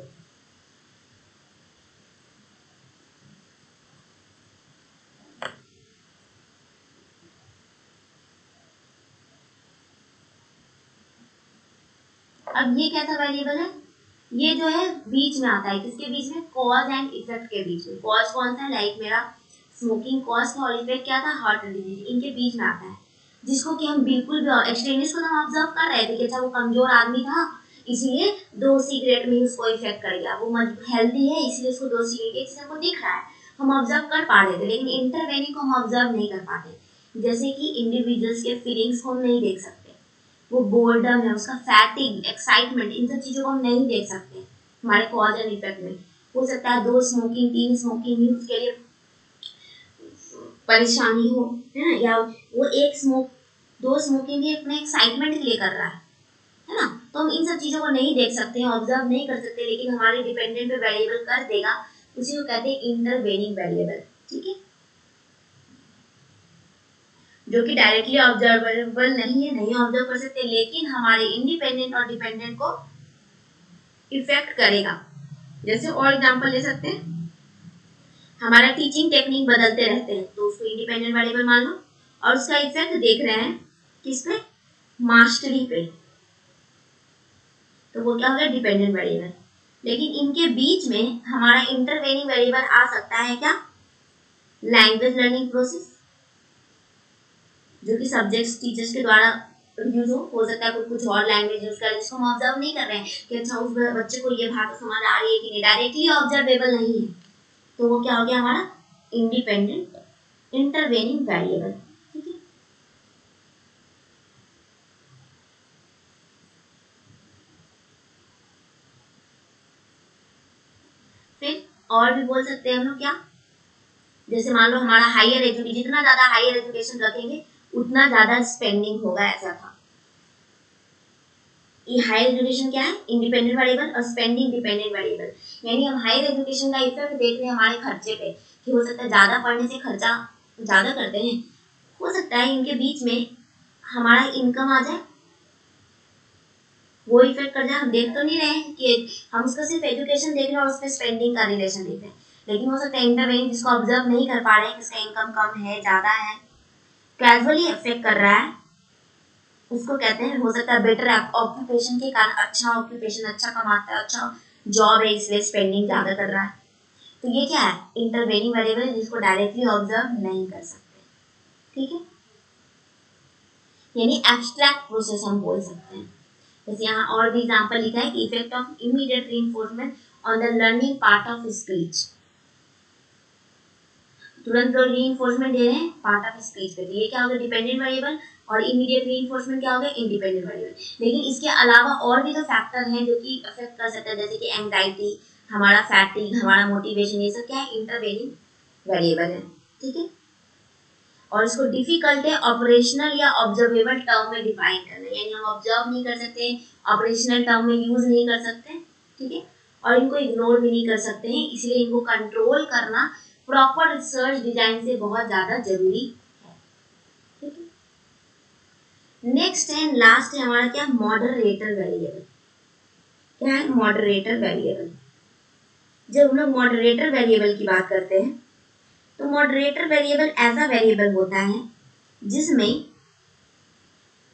अब ये कैसा वेरिएबल है, ये जो है बीच में आता है, किसके बीच में, कॉज एंड इफेक्ट के बीच में। कॉज कौन सा है, लाइक मेरा स्मोकिंग कॉज था, और इफेक्ट क्या था, हार्ट डिजीज, इनके बीच में आता है, जिसको कि हम बिल्कुल भी, एक्सट्रेनियस को तो हम ऑब्जर्व कर रहे थे कि अच्छा वो कमजोर आदमी था इसलिए 2 सिगरेट में उसको इफेक्ट कर गया, वो हेल्दी है इसलिए उसको 2 सिगरेट, एक चीज हमको दिख रहा है, हम ऑब्जर्व कर पा रहे थे, लेकिन इंटरवेनिंग को हम ऑब्जर्व नहीं कर पाते। जैसे कि इंडिविजुअल्स के फीलिंग्स को हम नहीं देख सकते, वो बोर्डम है, उसका फैटिग, एक्साइटमेंट, इन सब चीजों को हम नहीं देख सकते हमारे कॉज एंड इफेक्ट में। हो सकता है 2 स्मोकिंग 3 स्मोकिंग ही उसके लिए परेशानी हो, है ना, या वो 2 स्मोकिंग ही अपने एक्साइटमेंट के लिए कर रहा है ना, तो हम इन सब चीजों को नहीं देख सकते हैं, ऑब्जर्व नहीं कर सकते, लेकिन हमारे डिपेंडेंट पे वेरिएबल कर देगा, उसी को कहते हैं इंटरवेनिंग वेरिएबल। ठीक है, जो कि डायरेक्टली ऑब्जर्वेबल नहीं है, नहीं ऑब्जर्व कर सकते, लेकिन हमारे इंडिपेंडेंट और डिपेंडेंट को इफेक्ट करेगा। जैसे और एग्जांपल ले सकते हैं, हमारा टीचिंग टेक्निक बदलते रहते हैं, तो उसको इंडिपेंडेंट वेरिएबल मान लो, और उसका इफेक्ट देख रहे हैं किस पे, मास्टरी पे, तो वो क्या हो गया, डिपेंडेंट वेरिएबल। लेकिन इनके बीच में हमारा इंटरवेनिंग वेरिएबल आ सकता है क्या, लैंग्वेज लर्निंग प्रोसेस, जो कि सब्जेक्ट्स टीचर्स के द्वारा यूज हो सकता है, कोई कुछ और लैंग्वेज यूज कर जिसको हम ऑब्जर्व नहीं कर रहे हैं कि अच्छा उस बच्चे को ये भाषा समझ आ रही है कि नहीं, डायरेक्टली ऑब्जर्वेबल नहीं है, तो वो क्या हो गया, हमारा इंडिपेंडेंट इंटरवेनिंग वेरिएबल। ठीक है, फिर और भी बोल सकते हैं हम लोग क्या, जैसे मान लो हमारा हायर एजुकेशन, जितना ज्यादा हायर एजुकेशन रखेंगे उतना ज्यादा स्पेंडिंग होगा, ऐसा था। ये हायर एजुकेशन क्या है, इंडिपेंडेंट वेरिएबल, और स्पेंडिंग डिपेंडेंट वेरिएबल, यानी हम हायर एजुकेशन का इफेक्ट देख रहे हैं हमारे खर्चे पे, कि हो सकता है ज्यादा पढ़ने से खर्चा ज्यादा करते हैं, हो सकता है इनके बीच में हमारा इनकम आ जाए, वो इफेक्ट कर जाए, हम देख तो नहीं रहे हैं कि हम उसका सिर्फ एजुकेशन देख रहे हैं और उस पर स्पेंडिंग का रिलेशन देख रहे हैं, लेकिन हो सकता है इंटरवेनिंग जिसको ऑब्जर्व नहीं कर पा रहे हैं, किसका इनकम कम है ज्यादा है, कैजुअली इफेक्ट कर रहा है, उसको कहते हैं, हो सकता है बेटर ऑक्यूपेशन के कारण, अच्छा ऑक्यूपेशन, अच्छा कमाता है, अच्छा जॉब है इसलिए स्पेंडिंग ज्यादा कर रहा है, तो ये क्या है, इंटरवेनिंग वेरिएबल जिसको डायरेक्टली ऑब्जर्व नहीं कर सकते। ठीक है, यानी एब्स्ट्रैक्ट प्रोसेस हम बोल सकते हैं। जैसे यहाँ और भी एग्जांपल लिखा है कि effect of immediate reinforcement on the learning part of speech, तुरंत जो रीइंफोर्समेंट दे रहे हैं पार्ट ऑफ स्पीच पे, तो ये क्या होगा, डिपेंडेंट वेरिएबल, और इमीडिएट रीइंफोर्समेंट क्या हो गया, इंडिपेंडेंट वेरिएबल। लेकिन इसके अलावा और भी तो फैक्टर हैं जो कि अफेक्ट कर सकते हैं, जैसे कि एंग्जाइटी, हमारा फैटिग, हमारा मोटिवेशन, ये सब क्या है, इंटरवेनिंग वेरिएबल है। ठीक है, और इसको डिफिकल्ट है ऑपरेशनल या ऑब्जर्वेबल टर्म में डिफाइन करना, यानी हम ऑब्जर्व नहीं कर सकते, ऑपरेशनल टर्म में यूज नहीं कर सकते। ठीक है, और इनको इग्नोर भी नहीं कर सकते हैं, इसलिए इनको कंट्रोल करना प्रॉपर रिसर्च डिजाइन से बहुत ज्यादा जरूरी है। ठीक है, नेक्स्ट एंड लास्ट है हमारा क्या, मॉडरेटर वेरिएबल। क्या है मॉडरेटर वेरिएबल? जब हम लोग मॉडरेटर वेरिएबल की बात करते हैं तो मॉडरेटर वेरिएबल ऐसा वेरिएबल होता है जिसमें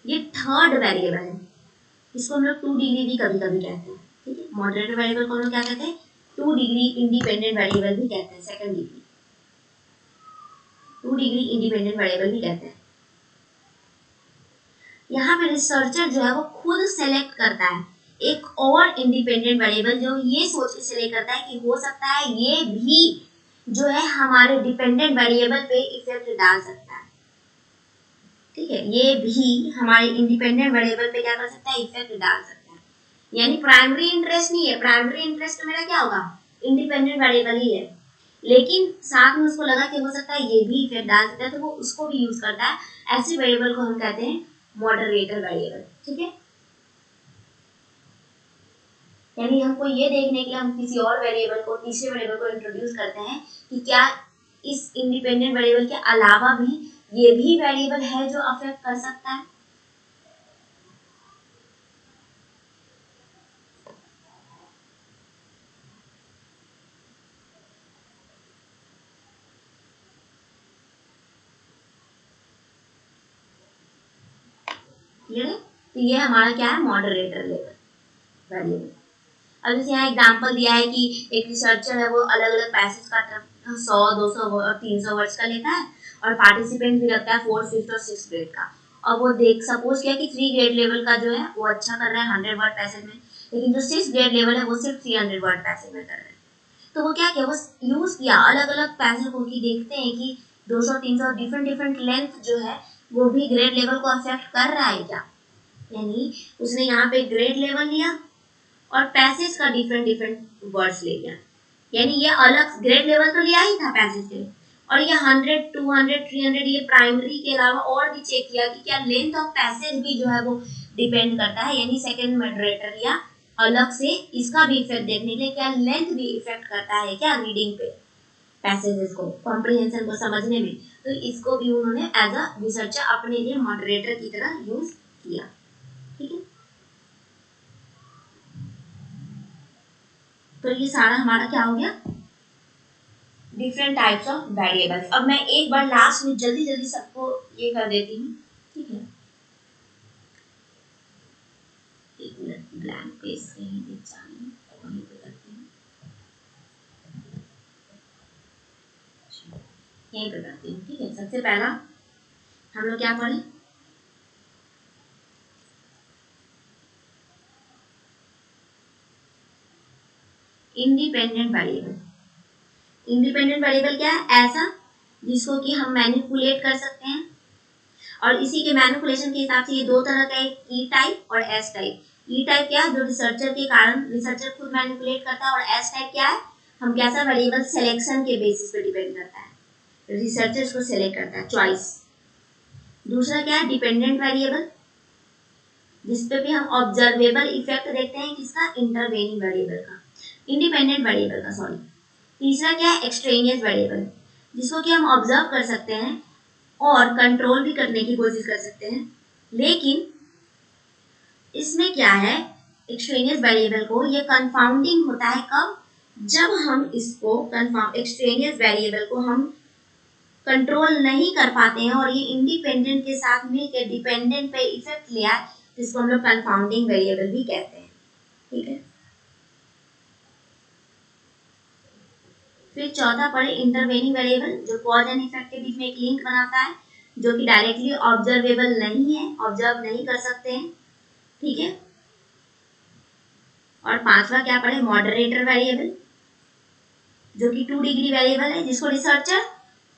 ये थर्ड वेरिएबल है, इसको हम लोग 2 डिग्री भी कभी कभी कहते हैं। ठीक है, मॉडरेटर वेरिएबल को हम लोग क्या कहते हैं, 2 डिग्री इंडिपेंडेंट वेरिएबल भी कहते हैं, second degree 2 degree independent variable भी कहते हैं। यहाँ पे रिसर्चर जो है वो खुद सेलेक्ट करता है एक और इंडिपेंडेंट वेरिएबल, जो ये सोच के सेलेक्ट करता है कि हो सकता है ये भी जो है हमारे डिपेंडेंट वेरिएबल पे इफेक्ट डाल सकता है। ठीक है, ये भी हमारे इंडिपेंडेंट वेरिएबल पे क्या कर सकता है, इफेक्ट डाल सकता है। यानी प्राइमरी इंटरेस्ट नहीं है, प्राइमरी इंटरेस्ट मेरा क्या होगा, इंडिपेंडेंट वेरिएबल ही है, लेकिन साथ में उसको लगा कि हो सकता है ये भी इफेक्ट डाल सकता है, तो वो उसको भी यूज करता है। ऐसे वेरिएबल को हम कहते हैं मॉडरेटर वेरिएबल। ठीक है, यानी हमको ये देखने के लिए हम किसी और वेरिएबल को, तीसरे वेरिएबल को इंट्रोड्यूस करते हैं कि क्या इस इंडिपेंडेंट वेरिएबल के अलावा भी ये भी वेरिएबल है जो अफेक्ट कर सकता है। क्लियर है, तो ये हमारा क्या है, मॉडरेटर लेवल वेरिएबल। अब जैसे यहाँ एग्जांपल दिया है कि एक रिसर्चर है, वो अलग अलग पैसेज का 100, 200 और 300 वर्ड्स का लेता है, और पार्टिसिपेंट भी रखता है 4th, 5th और 6th ग्रेड का। और वो देख सपोज किया कि 3 ग्रेड लेवल का जो है वो अच्छा कर रहा है 100 वर्ड पैसेज में, लेकिन जो 6th ग्रेड लेवल है वो सिर्फ 300 वर्ड पैसेज में कर रहा है। तो वो क्या किया, वो यूज किया अलग अलग पैसेज को, कि देखते हैं कि 200, 300 डिफरेंट डिफरेंट लेंथ जो है वो भी ग्रेड लेवल को अफेक्ट कर रहा है क्या। यानी उसने यहाँ पे ग्रेड लेवल लिया और पैसेज का डिफरेंट डिफरेंट वर्ड्स ले लिया, यानी ये अलग ग्रेड लेवल तो लिया ही था पैसेज के, और ये 100, 200, 300 ये प्राइमरी के अलावा और भी चेक किया कि क्या लेंथ ऑफ पैसेज भी जो है वो डिपेंड करता है, यानी सेकंड मॉडरेटर या अलग से इसका भी इफेक्ट देखने के लिए क्या लेंथ भी इफेक्ट करता है क्या रीडिंग पे, पैसेजेस को, कॉम्प्रिहेंशन को समझने में। तो इसको भी उन्होंने एज अ रिसर्चर अपने लिए मॉडरेटर की तरह यूज किया। ठीक है, तो ये सारा हमारा क्या हो गया, डिफरेंट टाइप्स ऑफ वेरिएबल्स। अब मैं एक बार लास्ट में जल्दी जल्दी सबको ये कर देती हूँ। ठीक है, एक मिनट, ब्लैंक पेज कहीं दिख जाए वहीं पे करती हूँ, यहीं पे करती हूँ। ठीक है, सबसे पहला हम लोग क्या पढ़े, इंडिपेंडेंट वेरिएबल। इंडिपेंडेंट वेरिएबल क्या है, ऐसा जिसको कि हम मैनिपुलेट कर सकते हैं, और इसी के मैनिपुलेशन के हिसाब से ये दो तरह का, एक ई टाइप और एस टाइप। ई टाइप क्या है, जो रिसर्चर के कारण रिसर्चर खुद मैनिपुलेट करता है, और एस टाइप क्या है, हम कैसा वेरिएबल सिलेक्शन के बेसिस पे डिपेंड करता है, रिसर्चर इसको सिलेक्ट करता है, चॉइस। दूसरा क्या है, डिपेंडेंट वेरिएबल, जिसपे भी हम ऑब्जर्वेबल इफेक्ट देखते हैं, किसका, इंटरवेनिंग वेरिएबल का, इंडिपेंडेंट वेरिएबल का, सॉरी। तीसरा क्या है, एक्सट्रेनियस वेरिएबल, जिसको कि हम ऑब्जर्व कर सकते हैं और कंट्रोल भी करने की कोशिश कर सकते हैं, लेकिन इसमें क्या है, एक्सट्रेनियस वेरिएबल को ये कंफाउंडिंग होता है कब, जब हम इसको एक्सट्रेनियस वेरिएबल को हम कंट्रोल नहीं कर पाते हैं और ये इंडिपेंडेंट के साथ मिलकर डिपेंडेंट पे इफेक्ट लिया, जिसको हम लोग कंफाउंडिंग वेरिएबल भी कहते हैं। ठीक है, फिर चौथा पढ़े इंटरवेनिंग वेरिएबल, जो कॉज एंड इफेक्ट के बीच में एक लिंक बनाता है, जो कि डायरेक्टली ऑब्जर्वेबल नहीं है, ऑब्जर्व नहीं कर सकते हैं। ठीक है, और पांचवा क्या पढ़े, मॉडरेटर वेरिएबल, जो कि 2 डिग्री वेरिएबल है, जिसको रिसर्चर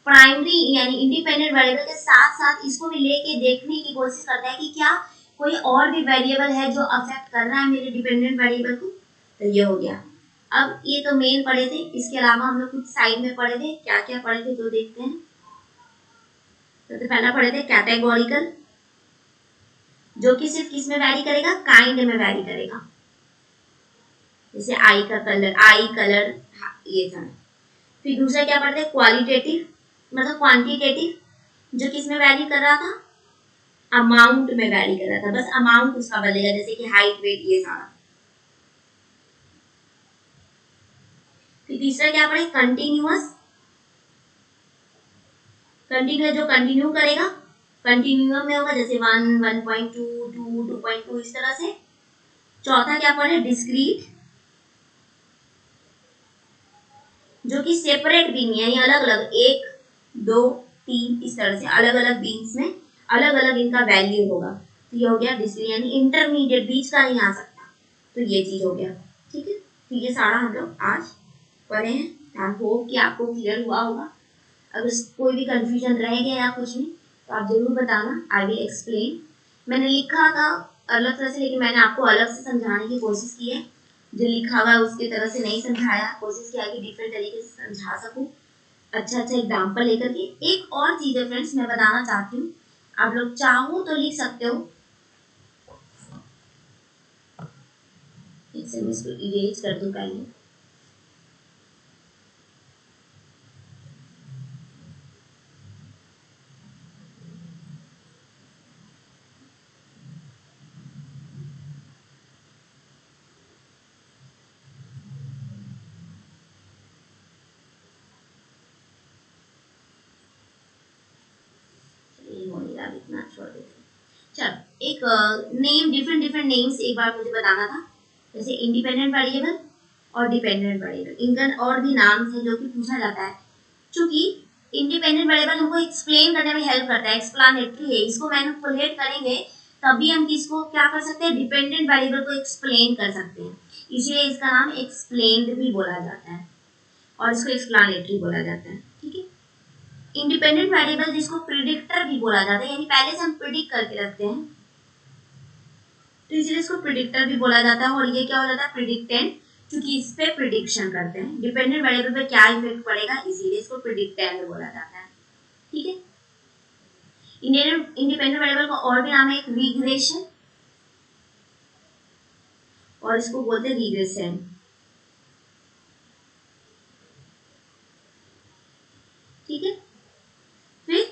प्राइमरी यानी इंडिपेंडेंट वेरिएबल के साथ साथ इसको भी लेके देखने की कोशिश करता है कि क्या कोई और भी वेरिएबल है जो अफेक्ट कर रहा है मेरे डिपेंडेंट वेरिएबल को। तो ये हो गया। अब ये तो मेन पढ़े थे, इसके अलावा हम लोग कुछ साइड में पढ़े थे, क्या क्या पढ़े थे तो देखते हैं। सबसे पहला पढ़े थे कैटेगोरिकल, जो कि सिर्फ किस में वैरी करेगा, काइंड में वैरी करेगा। जैसे आई का कलर, आई कलर, ये था। फिर दूसरा क्या पढ़ते हैं, क्वालिटेटिव मतलब क्वांटिटेटिव, जो किस में वैरी कर रहा था, अमाउंट में वैरी कर रहा था, बस अमाउंट उसका बदलेगा, जैसे कि हाइट वेट ये सारा। फिर तीसरा क्या पढ़े, कंटिन्यूअस, कंटिन्यूअस जो कंटिन्यू करेगा, कंटिन्यूअम में होगा, जैसे 1, 1.2, 2, 2.2 इस तरह से। चौथा क्या पढ़े, डिस्क्रीट, जो कि सेपरेट भी नहीं है, यानी अलग अलग 1, 2, 3 इस तरह से अलग अलग बीन्स में अलग अलग इनका वैल्यू होगा। तो ये हो गया डिस्क्रीट, यानी इंटरमीडिएट, बीच का नहीं आ सकता। तो ये चीज हो गया। ठीक है, तो ये सारा हम लोग आज पढ़े हैं। आई होप कि आपको क्लियर हुआ होगा। अगर कोई भी कंफ्यूजन रह गया या कुछ नहीं तो आप जरूर बताना, आई विल एक्सप्लेन। मैंने लिखा था अलग तरह से, लेकिन मैंने आपको अलग से समझाने की कोशिश की है। जो लिखा हुआ है उसकी तरह से नहीं समझाया, कोशिश किया कि डिफरेंट तरीके से समझा सकूं, अच्छा अच्छा एग्जाम्पल लेकर के। एक और चीज है फ्रेंड्स, मैं बताना चाहती हूँ, आप लोग चाहो तो लिख सकते हो। इससे मैं इसको इरेज कर दूं पहले। इतना छोड़ देते। चल एक नेम, डिफरेंट डिफरेंट नेम्स एक बार मुझे बताना था, जैसे इंडिपेंडेंट वेरिएबल और डिपेंडेंट वेरिएबल, इनका और भी नाम है जो कि पूछा जाता है। क्योंकि इंडिपेंडेंट वेरिएबल हमको एक्सप्लेन करने में हेल्प करता है, एक्सप्लेनेटरी है, इसको मैनिपुलेट करेंगे तभी हम किसको क्या कर सकते हैं, डिपेंडेंट वेरिएबल को एक्सप्लेन कर सकते हैं। इसलिए इसका नाम एक्सप्लेन्ड भी बोला जाता है और इसको एक्सप्लेनेटरी बोला जाता है। ठीक है, इंडिपेंडेंट वेरिएबल जिसको प्रिडिक्टर भी बोला जाता है, यानी पहले से हम प्रिडिक्ट करके रखते हैं, तो इसलिए इसको प्रिडिक्टर भी बोला जाता है। और ये क्या हो जाता है, प्रिडिक्टेंट, क्योंकि इस पे प्रिडिक्शन करते हैं डिपेंडेंट वेरिएबल पे क्या इफेक्ट पड़ेगा, इसीलिए इसको प्रिडिक्टेंट बोला जाता है। ठीक है, इंडिपेंडेंट वेरिएबल का और भी नाम है एक रिग्रेशन, और इसको बोलते हैं रिग्रेशन। ठीक है, फिर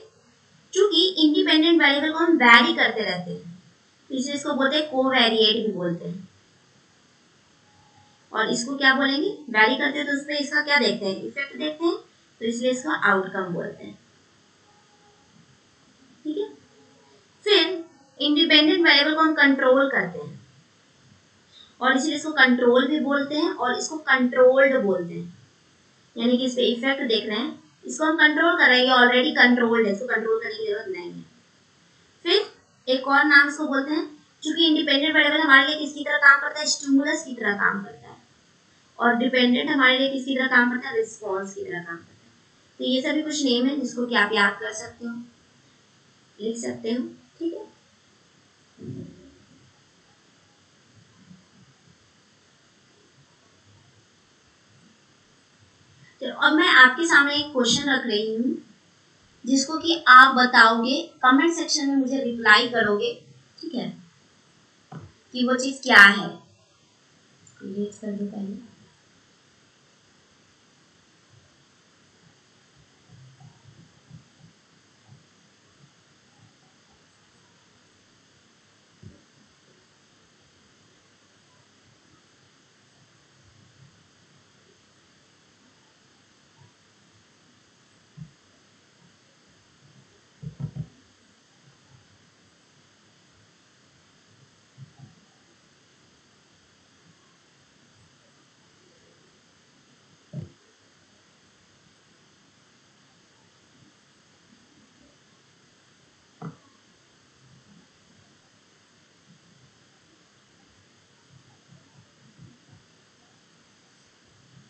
चूंकि इंडिपेंडेंट वेरिएबल को हम वैरी करते रहते हैं, इसलिए इसको बोलते हैं कोवेरिएट भी बोलते हैं। और इसको क्या बोलेंगे, वैरी करते हैं तो उस पर इसका क्या देखते हैं, इफेक्ट देखते हैं, तो इसलिए इसका आउटकम बोलते हैं। ठीक है, फिर इंडिपेंडेंट वेरिएबल को हम कंट्रोल करते हैं, और इसीलिए इसको कंट्रोल भी बोलते हैं और इसको कंट्रोल्ड बोलते हैं, यानी कि इस पे इफेक्ट देख रहे हैं, इसको हम कंट्रोल कर रहे हैं, ऑलरेडी कंट्रोल्ड है, इसको कंट्रोल करने की जरूरत नहीं है। फिर एक और नाम इसको बोलते हैं, क्योंकि इंडिपेंडेंट वेरिएबल हमारे लिए किसकी तरह काम करता है, स्टिमुलस की तरह काम करता है, और डिपेंडेंट हमारे लिए किसकी तरह काम करता है, रिस्पॉन्स की तरह काम करता है। तो ये सभी कुछ नेम है जिसको कि आप याद कर सकते हो, लिख सकते हो। ठीक है, तो अब मैं आपके सामने एक क्वेश्चन रख रही हूँ, जिसको कि आप बताओगे, कमेंट सेक्शन में मुझे रिप्लाई करोगे। ठीक है, कि वो चीज क्या है, कर दो पहले।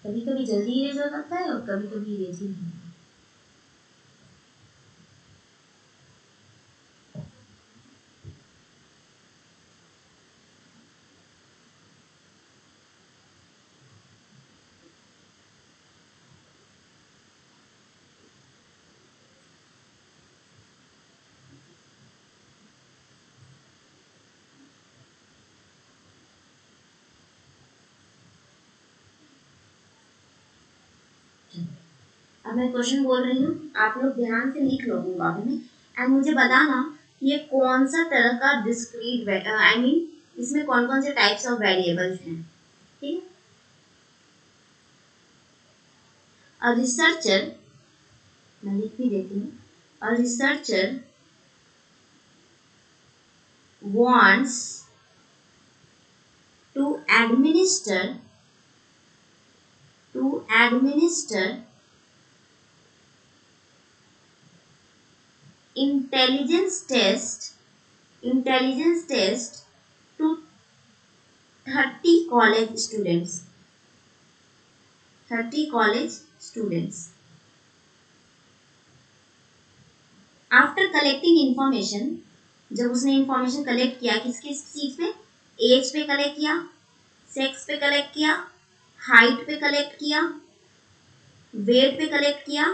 कभी कभी जल्दी इरेज हो सकता है और कभी कभी इरेज ही नहीं। अब मैं क्वेश्चन बोल रही हूँ, आप लोग ध्यान से लिख लो कॉपी में एंड मुझे बताना ये कौन सा तरह का डिस्क्रीट आई मीन इसमें कौन कौन से टाइप्स ऑफ वेरिएबल्स हैं। ठीक है, अ रिसर्चर, मैं लिख भी देती हूँ, a researcher wants to administer intelligence test to 30 college students. After collecting information, जब उसने इंफॉर्मेशन कलेक्ट किया किस किस चीज पे, एज पे कलेक्ट किया, सेक्स पे कलेक्ट किया, हाइट पे कलेक्ट किया, वेट पे कलेक्ट किया,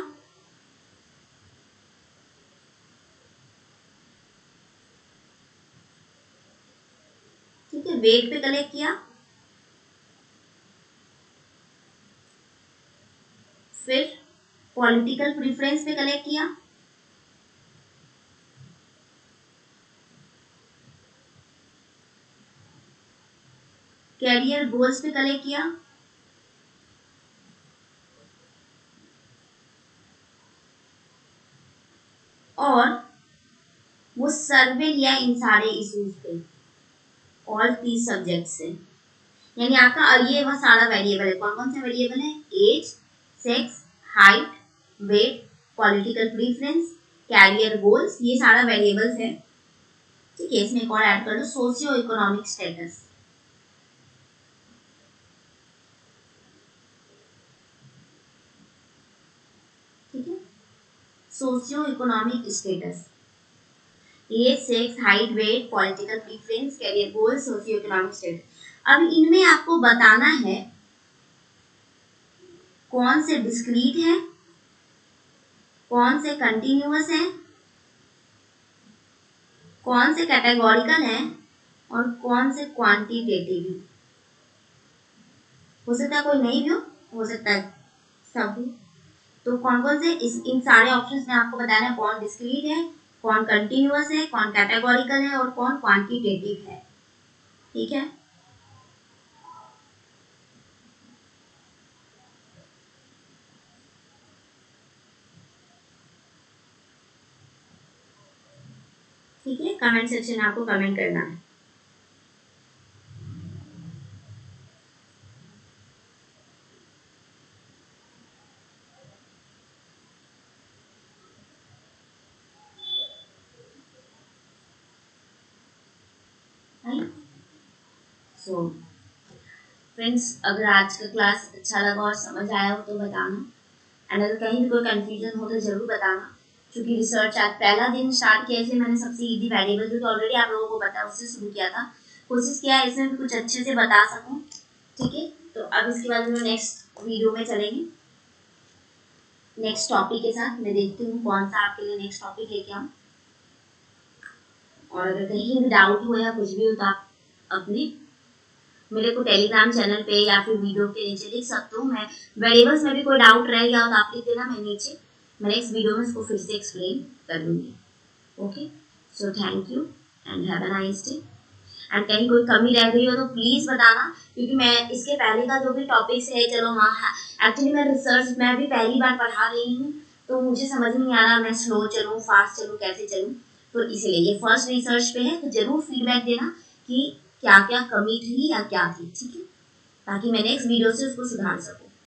ठीक है, वेट पे कलेक्ट किया, फिर पॉलिटिकल प्रेफरेंस पे कलेक्ट किया, कैरियर गोल्स पे कलेक्ट किया, और वो सर्वे लिया इन सारे इश्यूज पे, ऑल 30 सब्जेक्ट से। यानी आपका ये वह सारा वेरिएबल है। कौन कौन से वेरिएबल है? Age, sex, height, weight, political preference, career goals, ये सारा वेरिएबल्स है। ठीक है, इसमें एक और ऐड कर दो, सोशियो इकोनॉमिक स्टेटस। ठीक है, socio economic status, age, sex, height, weight, political preference, career goal, socio economic status. अब इनमें आपको बताना है कौन से डिस्क्रीट है, कौन से कंटिन्यूअस है, कौन से कैटेगोरिकल है और कौन से क्वांटिटेटिव है। हो सकता है कोई नहीं भी हो सकता है सब भी। तो कौन कौन से इन सारे ऑप्शंस में आपको बताना है कौन डिस्क्रीट है, कौन कंटिन्यूअस है, कौन कैटेगोरिकल है और कौन क्वांटिटेटिव है। ठीक है, ठीक है, कमेंट सेक्शन में आपको कमेंट करना है। सो फ्रेंड्स, अगर आज का क्लास अच्छा लगा और समझ आया हो तो बताना, एंड अगर कहीं भी कोई कंफ्यूजन हो तो जरूर बताना। क्योंकि रिसर्च आज पहला दिन स्टार्ट किया, इसलिए मैंने सबसे इजी वेरिएबल जो कि ऑलरेडी आप लोगों को पता है उससे शुरू किया था। कोशिश किया है इसमें भी कुछ अच्छे से बता सकूं। ठीक है, तो अब इसके बाद हम नेक्स्ट वीडियो में चलेंगे नेक्स्ट टॉपिक के साथ। मैं देखती हूँ कौन सा आपके लिए नेक्स्ट टॉपिक लेके आऊँ, और अगर कहीं भी डाउट हो या कुछ भी हो तो आप अपने मेरे को टेलीग्राम चैनल पे या फिर वीडियो के नीचे लिख सकते हो। मैं वेरिएबल्स में भी कोई डाउट रह गया हो तो आप लिख देना, मैं नीचे मैं नेक्स्ट वीडियो में इसको फिर से एक्सप्लेन कर दूंगी। Okay, so thank you and have a nice day. And कहीं कोई कमी रह गई हो तो प्लीज़ बताना, क्योंकि मैं इसके पहले का जो भी टॉपिक्स है, चलो हाँ, एक्चुअली मैं रिसर्च मैं भी पहली बार पढ़ा रही हूँ तो मुझे समझ नहीं आ रहा मैं स्लो चलूँ फास्ट चलूँ कैसे चलूँ, तो इसलिए ये फर्स्ट रिसर्च पे है। तो जरूर फीडबैक देना कि क्या क्या कमी थी या क्या थी। ठीक है, ताकि मैं नेक्स्ट वीडियो से उसको सुधार सकूँ।